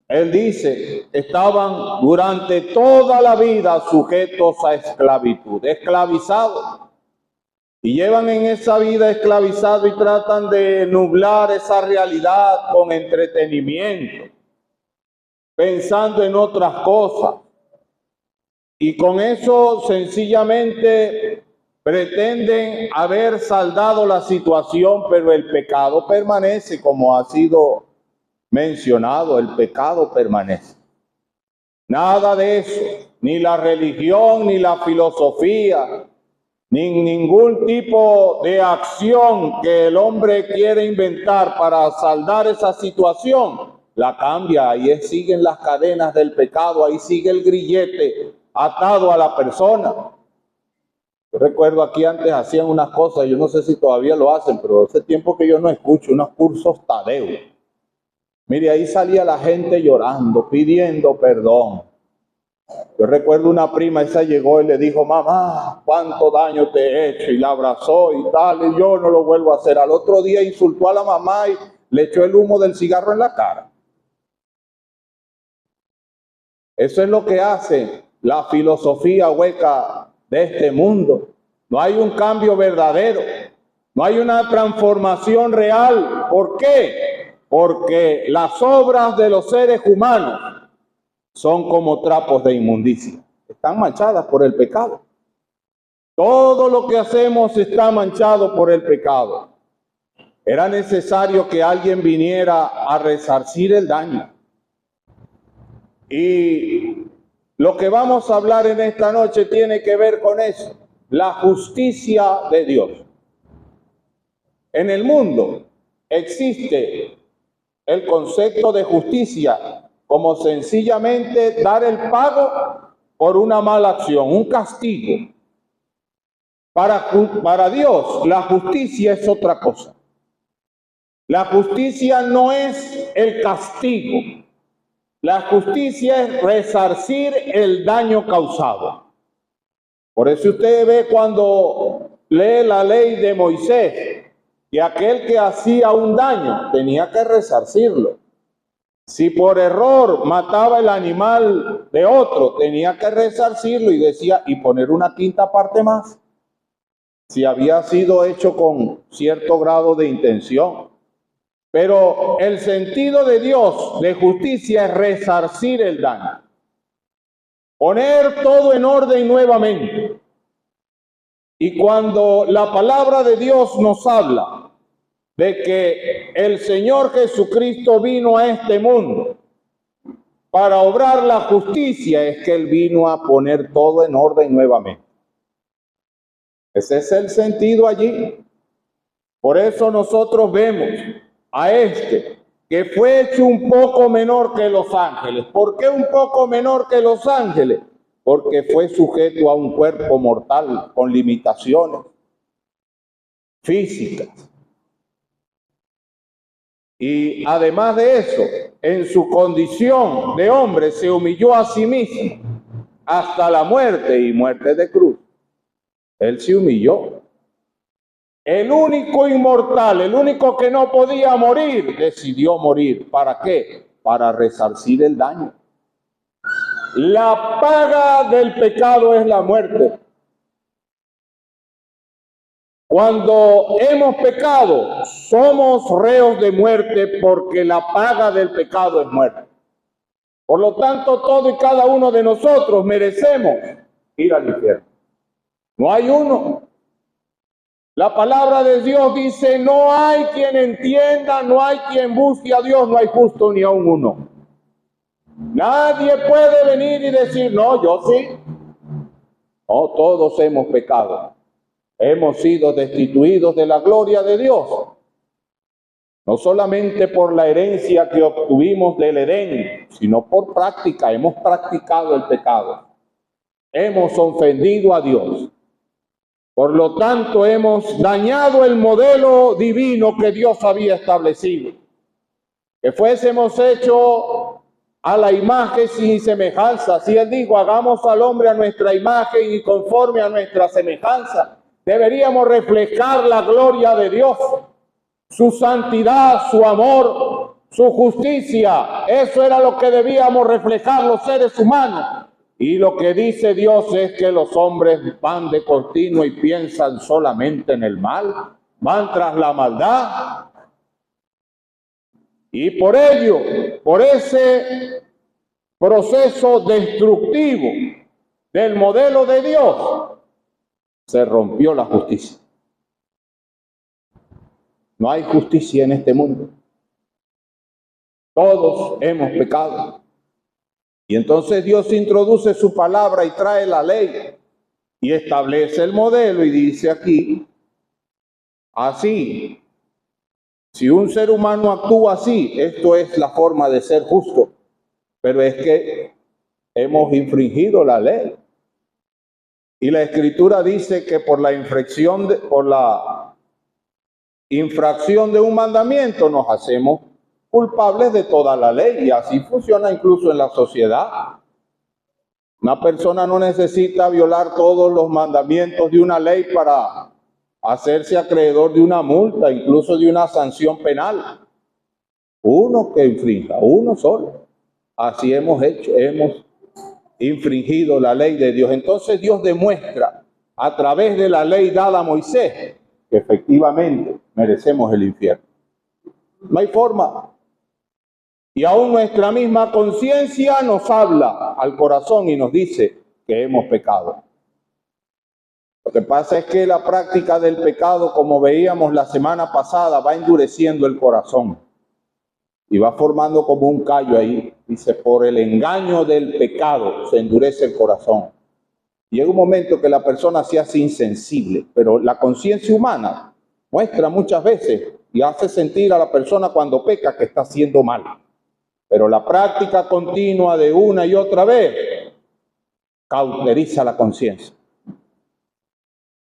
él dice, estaban durante toda la vida sujetos a esclavitud, esclavizados. Y llevan en esa vida esclavizado y tratan de nublar esa realidad con entretenimiento, pensando en otras cosas. Y con eso sencillamente pretenden haber saldado la situación, pero el pecado permanece, como ha sido mencionado, el pecado permanece. Nada de eso, ni la religión, ni la filosofía, ni ningún tipo de acción que el hombre quiere inventar para saldar esa situación, la cambia. Ahí siguen las cadenas del pecado, ahí sigue el grillete atado a la persona. Yo recuerdo aquí antes hacían unas cosas, yo no sé si todavía lo hacen, pero hace tiempo que yo no escucho, unos cursos Tadeo. Mire, ahí salía la gente llorando, pidiendo perdón. Yo recuerdo una prima, esa llegó y le dijo, mamá, cuánto daño te he hecho, y la abrazó y tal, y yo no lo vuelvo a hacer. Al otro día insultó a la mamá y le echó el humo del cigarro en la cara. Eso es lo que hace la filosofía hueca de este mundo. No hay un cambio verdadero, no hay una transformación real. ¿Por qué? Porque las obras de los seres humanos son como trapos de inmundicia, están manchadas por el pecado. Todo lo que hacemos está manchado por el pecado. Era necesario que alguien viniera a resarcir el daño. Y lo que vamos a hablar en esta noche tiene que ver con eso, la justicia de Dios. En el mundo existe el concepto de justicia como sencillamente dar el pago por una mala acción, un castigo. Para Dios, la justicia es otra cosa. La justicia no es el castigo. La justicia es resarcir el daño causado. Por eso usted ve cuando lee la ley de Moisés, que aquel que hacía un daño tenía que resarcirlo. Si por error mataba el animal de otro, tenía que resarcirlo y decía, y poner una quinta parte más, si había sido hecho con cierto grado de intención. Pero el sentido de Dios de justicia es resarcir el daño, poner todo en orden nuevamente. Y cuando la palabra de Dios nos habla de que el Señor Jesucristo vino a este mundo para obrar la justicia, es que Él vino a poner todo en orden nuevamente. Ese es el sentido allí. Por eso nosotros vemos a este, que fue hecho un poco menor que los ángeles. ¿Por qué un poco menor que los ángeles? Porque fue sujeto a un cuerpo mortal con limitaciones físicas. Y además de eso, en su condición de hombre se humilló a sí mismo hasta la muerte y muerte de cruz. Él se humilló. El único inmortal, el único que no podía morir, decidió morir. ¿Para qué? Para resarcir el daño. La paga del pecado es la muerte. Cuando hemos pecado, somos reos de muerte porque la paga del pecado es muerte. Por lo tanto, todo y cada uno de nosotros merecemos ir al infierno. No hay uno. La palabra de Dios dice, no hay quien entienda, no hay quien busque a Dios, no hay justo ni aun uno. Nadie puede venir y decir, no, yo sí. No, todos hemos pecado. Hemos sido destituidos de la gloria de Dios. No solamente por la herencia que obtuvimos del Edén, sino por práctica. Hemos practicado el pecado. Hemos ofendido a Dios. Por lo tanto, hemos dañado el modelo divino que Dios había establecido. Que fuésemos hechos a la imagen y semejanza. Así Él dijo, hagamos al hombre a nuestra imagen y conforme a nuestra semejanza. Deberíamos reflejar la gloria de Dios, su santidad, su amor, su justicia. Eso era lo que debíamos reflejar los seres humanos. Y lo que dice Dios es que los hombres van de continuo y piensan solamente en el mal, van tras la maldad. Y por ello, por ese proceso destructivo del modelo de Dios, se rompió la justicia. No hay justicia en este mundo. Todos hemos pecado. Y entonces Dios introduce su palabra y trae la ley y establece el modelo y dice aquí, así, si un ser humano actúa así, esto es la forma de ser justo, pero es que hemos infringido la ley. Y la Escritura dice que por la infracción de un mandamiento nos hacemos culpables de toda la ley, y así funciona incluso en la sociedad. Una persona no necesita violar todos los mandamientos de una ley para hacerse acreedor de una multa, incluso de una sanción penal. Uno que infrinja, uno solo. Así hemos hecho, hemos infringido la ley de Dios. Entonces Dios demuestra a través de la ley dada a Moisés que efectivamente merecemos el infierno. No hay forma. Y aún nuestra misma conciencia nos habla al corazón y nos dice que hemos pecado. Lo que pasa es que la práctica del pecado, como veíamos la semana pasada, va endureciendo el corazón y va formando como un callo ahí. Dice, por el engaño del pecado se endurece el corazón. Llega un momento que la persona se hace insensible, pero la conciencia humana muestra muchas veces y hace sentir a la persona cuando peca que está haciendo mal. Pero la práctica continua de una y otra vez cauteriza la conciencia.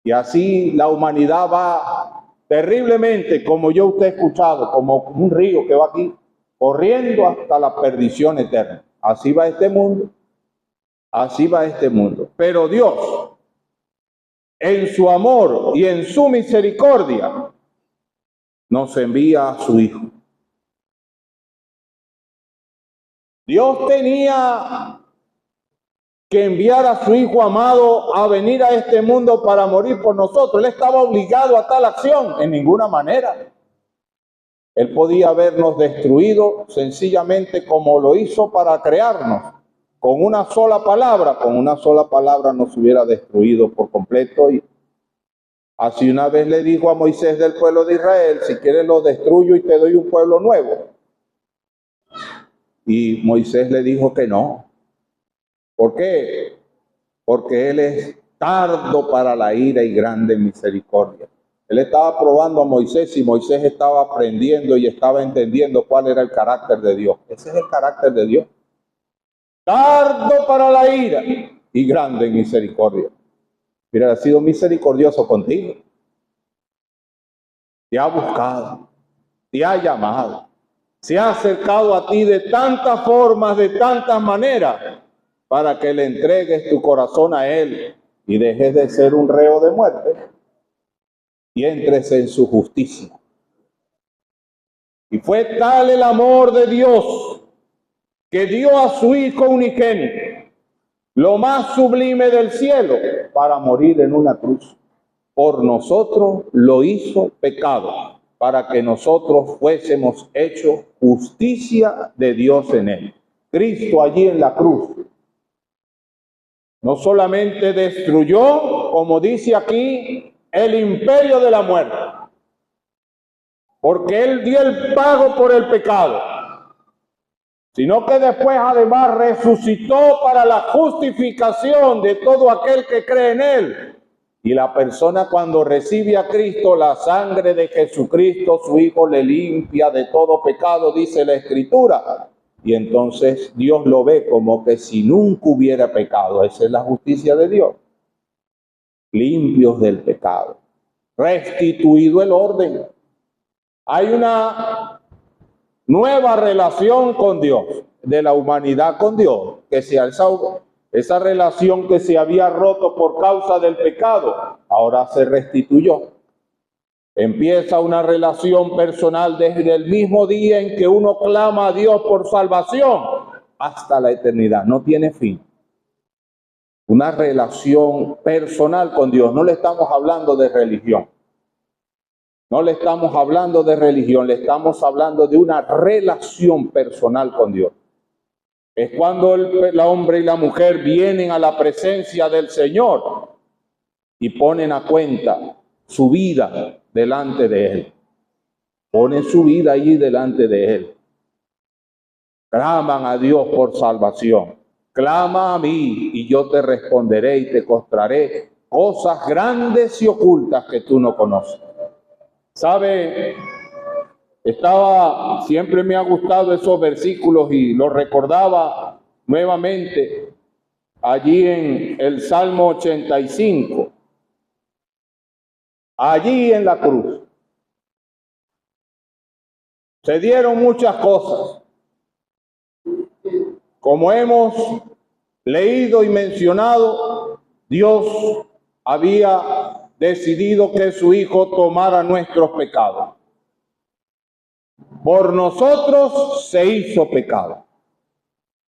Y así la humanidad va terriblemente, como yo usted he escuchado, como un río que va aquí, corriendo hasta la perdición eterna. Así va este mundo. Así va este mundo. Pero Dios, en su amor y en su misericordia, nos envía a su Hijo. Dios tenía que enviar a su Hijo amado a venir a este mundo para morir por nosotros. Él estaba obligado a tal acción, en ninguna manera. Él podía habernos destruido sencillamente como lo hizo para crearnos. Con una sola palabra nos hubiera destruido por completo. Y así una vez le dijo a Moisés del pueblo de Israel, si quieres lo destruyo y te doy un pueblo nuevo. Y Moisés le dijo que no. ¿Por qué? Porque Él es tardo para la ira y grande en misericordia. Él estaba probando a Moisés y Moisés estaba aprendiendo y estaba entendiendo cuál era el carácter de Dios. Ese es el carácter de Dios. Tardo para la ira y grande en misericordia. Mira, ha sido misericordioso contigo. Te ha buscado, te ha llamado, se ha acercado a ti de tantas formas, de tantas maneras, para que le entregues tu corazón a Él y dejes de ser un reo de muerte y entres en su justicia. Y fue tal el amor de Dios que dio a su Hijo unigénito, lo más sublime del cielo, para morir en una cruz. Por nosotros lo hizo pecado, para que nosotros fuésemos hechos justicia de Dios en Él. Cristo allí en la cruz no solamente destruyó, como dice aquí, el imperio de la muerte, porque Él dio el pago por el pecado, sino que después además resucitó para la justificación de todo aquel que cree en Él. Y la persona cuando recibe a Cristo, la sangre de Jesucristo, su Hijo, le limpia de todo pecado, dice la Escritura. Y entonces Dios lo ve como que si nunca hubiera pecado. Esa es la justicia de Dios. Limpios del pecado. Restituido el orden. Hay una nueva relación con Dios, de la humanidad con Dios, que se ha alzado. Esa relación que se había roto por causa del pecado, ahora se restituyó. Empieza una relación personal desde el mismo día en que uno clama a Dios por salvación hasta la eternidad. No tiene fin. Una relación personal con Dios. No le estamos hablando de religión. No le estamos hablando de religión. Le estamos hablando de una relación personal con Dios. Es cuando el hombre y la mujer vienen a la presencia del Señor y ponen a cuenta su vida delante de Él. Ponen su vida allí delante de Él. Claman a Dios por salvación. clama a mí y yo te responderé y te mostraré cosas grandes y ocultas que tú no conoces. ¿Sabe? Siempre me ha gustado esos versículos y los recordaba nuevamente allí en el Salmo 85. Allí en la cruz se dieron muchas cosas. Como hemos leído y mencionado, Dios había decidido que su Hijo tomara nuestros pecados. Por nosotros se hizo pecado.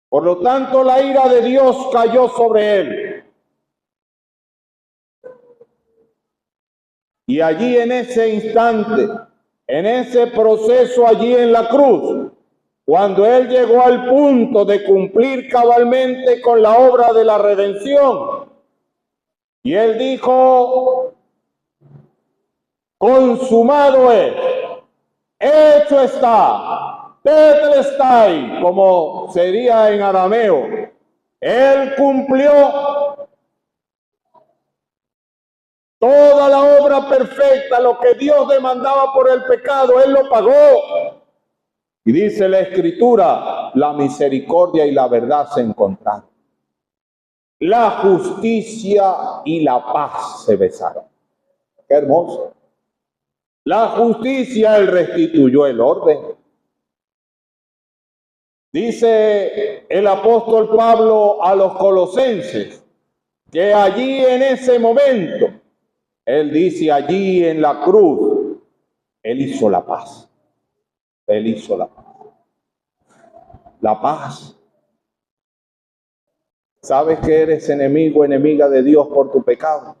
Por lo tanto, la ira de Dios cayó sobre él. Y allí en ese instante, en ese proceso allí en la cruz, cuando él llegó al punto de cumplir cabalmente con la obra de la redención, y él dijo, consumado es, hecho está, tetelestai, como sería en arameo. Él cumplió toda la obra perfecta, lo que Dios demandaba por el pecado, él lo pagó. Y dice la Escritura, la misericordia y la verdad se encontraron. La justicia y la paz se besaron. Qué hermoso. La justicia, él restituyó el orden. Dice el apóstol Pablo a los colosenses que allí en ese momento, él dice allí en la cruz, él hizo la paz. Él hizo la paz. La paz. Sabes que eres enemigo, enemiga de Dios por tu pecado,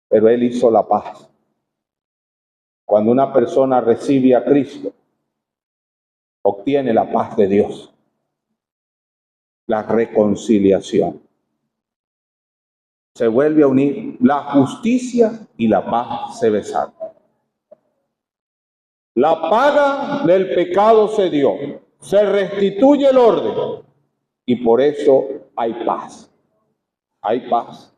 pero él hizo la paz. Cuando una persona recibe a Cristo, obtiene la paz de Dios, la reconciliación. Se vuelve a unir, la justicia y la paz se besaron. La paga del pecado se dio, se restituye el orden y por eso hay paz. Hay paz.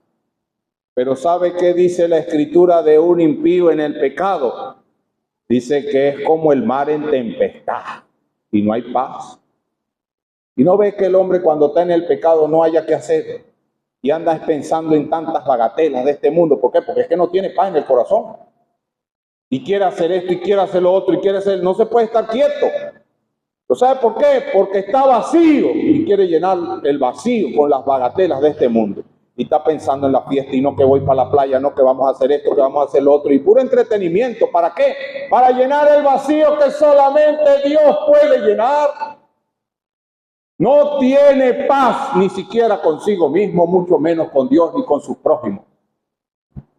Pero ¿sabe qué dice la Escritura de un impío en el pecado? Dice que es como el mar en tempestad y no hay paz. Y no ve que el hombre cuando está en el pecado no haya que hacer y anda pensando en tantas bagatelas de este mundo. ¿Por qué? Porque es que no tiene paz en el corazón. Y quiere hacer esto y quiere hacer lo otro y quiere hacer... No se puede estar quieto. ¿Lo sabe por qué? Porque está vacío y quiere llenar el vacío con las bagatelas de este mundo. Y está pensando en la fiesta y no que voy para la playa, no que vamos a hacer esto, que vamos a hacer lo otro. Y puro entretenimiento. ¿Para qué? Para llenar el vacío que solamente Dios puede llenar. No tiene paz ni siquiera consigo mismo, mucho menos con Dios ni con sus prójimos.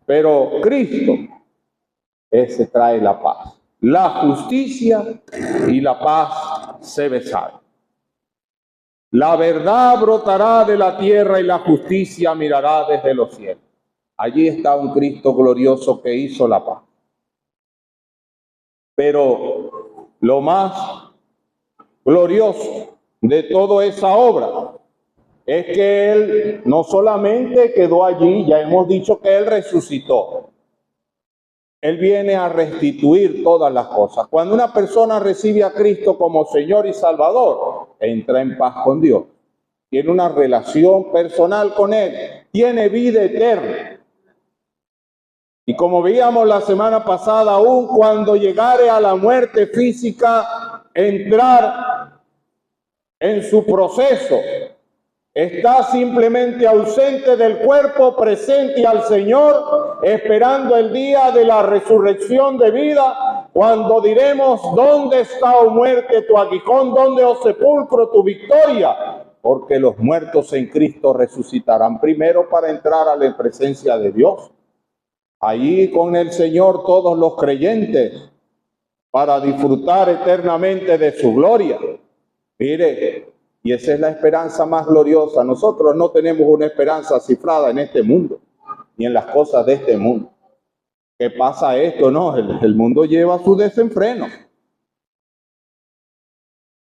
Pero Cristo, ese trae la paz. La justicia y la paz se besaron. La verdad brotará de la tierra y la justicia mirará desde los cielos. Allí está un Cristo glorioso que hizo la paz. Pero lo más glorioso de toda esa obra es que Él no solamente quedó allí, ya hemos dicho que Él resucitó. Él viene a restituir todas las cosas. Cuando una persona recibe a Cristo como Señor y Salvador, entra en paz con Dios. Tiene una relación personal con Él. Tiene vida eterna. Y como veíamos la semana pasada, aún cuando llegare a la muerte física, entrar en su proceso, está simplemente ausente del cuerpo, presente al Señor, esperando el día de la resurrección de vida, cuando diremos, ¿dónde está, oh muerte, tu aguijón? ¿Dónde, oh sepulcro, tu victoria? Porque los muertos en Cristo resucitarán primero para entrar a la presencia de Dios. Allí con el Señor todos los creyentes, para disfrutar eternamente de su gloria. Mire, y esa es la esperanza más gloriosa. Nosotros no tenemos una esperanza cifrada en este mundo, ni en las cosas de este mundo. ¿Qué pasa esto? No, el mundo lleva su desenfreno.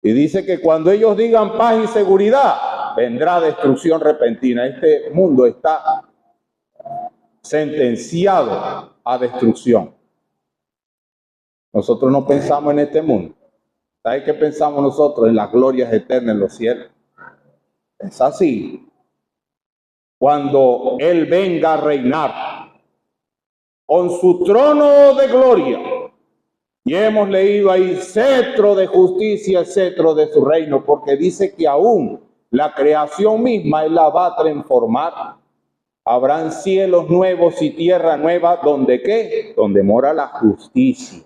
Y dice que cuando ellos digan paz y seguridad, vendrá destrucción repentina. Este mundo está sentenciado a destrucción. Nosotros no pensamos en este mundo. ¿Sabe qué pensamos nosotros? En las glorias eternas en los cielos. Es así. Cuando Él venga a reinar con su trono de gloria, y hemos leído ahí cetro de justicia, cetro de su reino, porque dice que aún la creación misma Él la va a transformar. Habrán cielos nuevos y tierra nueva, ¿donde qué? Donde mora la justicia.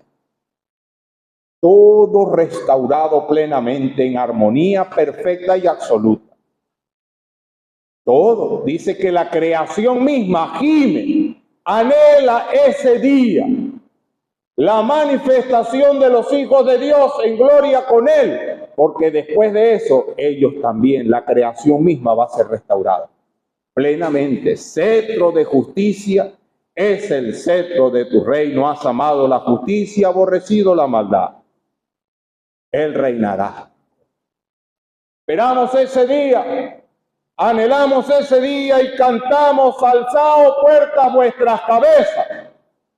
Todo restaurado plenamente en armonía perfecta y absoluta. Todo. Dice que la creación misma gime, anhela ese día. La manifestación de los hijos de Dios en gloria con Él. Porque después de eso, ellos también, la creación misma va a ser restaurada. Plenamente. Cetro de justicia es el cetro de tu reino. Has amado la justicia, aborrecido la maldad. Él reinará. Esperamos ese día. Anhelamos ese día y cantamos: alzaos puertas vuestras cabezas,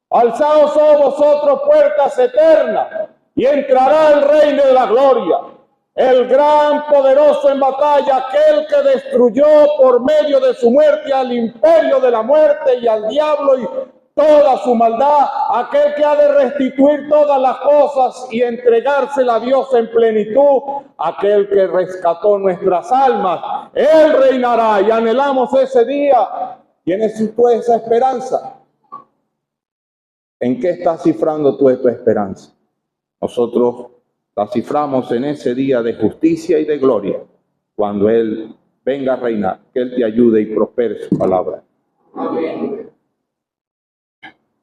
alzaos oh vosotros puertas eternas, y entrará el Rey de la gloria, el gran poderoso en batalla, aquel que destruyó por medio de su muerte al imperio de la muerte y al diablo y toda su maldad, aquel que ha de restituir todas las cosas y entregársela a Dios en plenitud, aquel que rescató nuestras almas. Él reinará y anhelamos ese día. ¿Tienes tú esa esperanza? ¿En qué estás cifrando tú tu esperanza? Nosotros la ciframos en ese día de justicia y de gloria, cuando Él venga a reinar. Que Él te ayude y prospere su palabra. Amén.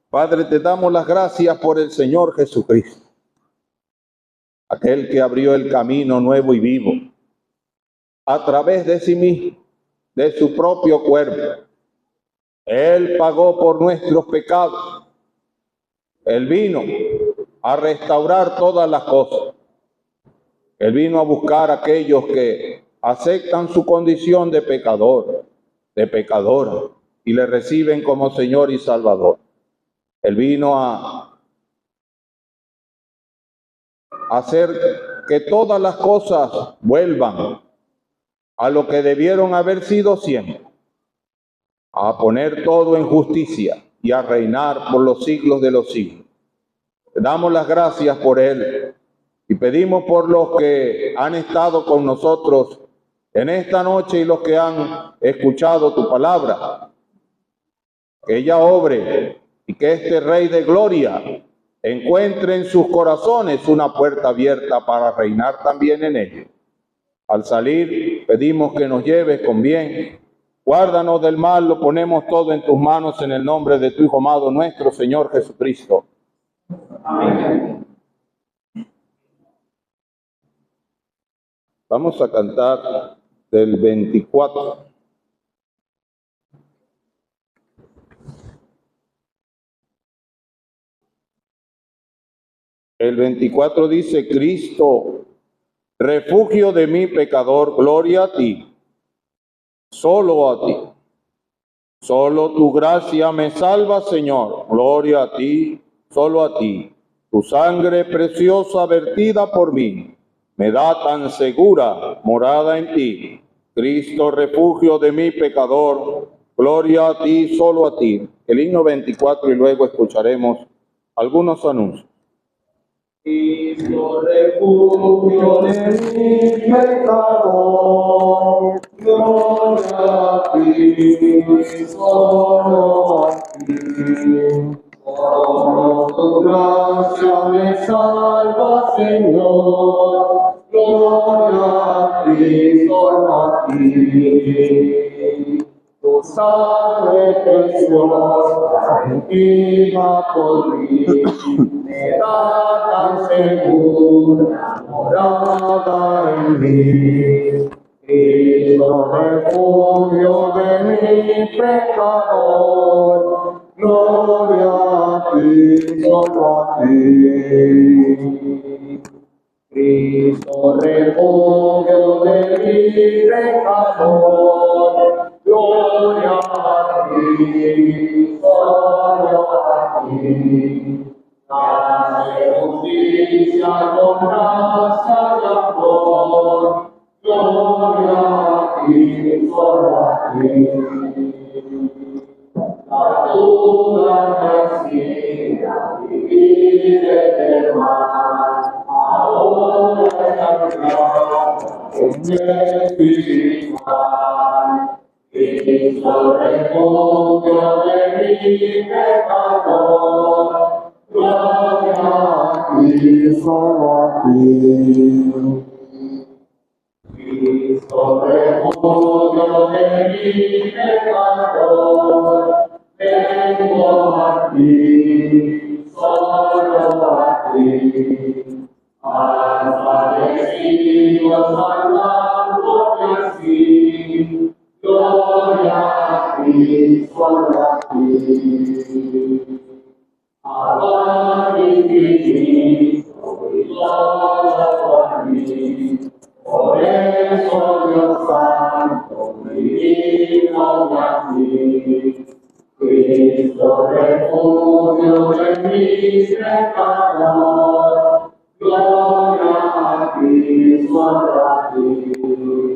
Padre, te damos las gracias por el Señor Jesucristo, aquel que abrió el camino nuevo y vivo a través de sí mismo, de su propio cuerpo. Él pagó por nuestros pecados. Él vino a restaurar todas las cosas. Él vino a buscar a aquellos que aceptan su condición de pecador, de pecadora, y le reciben como Señor y Salvador. Él vino a hacer que todas las cosas vuelvan a lo que debieron haber sido siempre, a poner todo en justicia y a reinar por los siglos de los siglos. Te damos las gracias por Él y pedimos por los que han estado con nosotros en esta noche y los que han escuchado tu palabra, que ella obre y que este Rey de Gloria encuentre en sus corazones una puerta abierta para reinar también en ellos. Al salir, pedimos que nos lleves con bien. Guárdanos del mal, lo ponemos todo en tus manos en el nombre de tu Hijo amado, nuestro Señor Jesucristo. Amén. Vamos a cantar del 24. El 24 dice: Cristo, refugio de mi pecador, gloria a ti, solo a ti. Solo tu gracia me salva, Señor, gloria a ti, solo a ti. Tu sangre preciosa vertida por mí, me da tan segura morada en ti. Cristo, refugio de mi pecador, gloria a ti, solo a ti. El himno 24 y luego escucharemos algunos anuncios. Cristo, refugio de mi pecador, gloria a ti, solo a ti. Solo tu gracia me salva, Señor, gloria a ti, solo a ti. Tu sangre preciosa, vertida por mí, me da tan segura morada en mí. Cristo, refugio de mi pecador, gloria a ti, solo a ti. Cristo, refugio de mi pecador, gloria a ti, solo a ti. Dame justicia con gracia y amor, gloria a ti, solo a ti. La duda nacida, vivir en el mar, ahora es en espiritual. Cristo, refugio de mi pecador, gloria a ti, solo a ti. Cristo, refugio de mi pecador, vengo a ti, solo a ti. Has padecido salvándote así, gloria a ti, solo a ti. Amar infinito y todo por mí. Por eso, Dios Santo, mi vida a ti. Cristo, refugio de mi pecador, gloria a ti, solo a ti.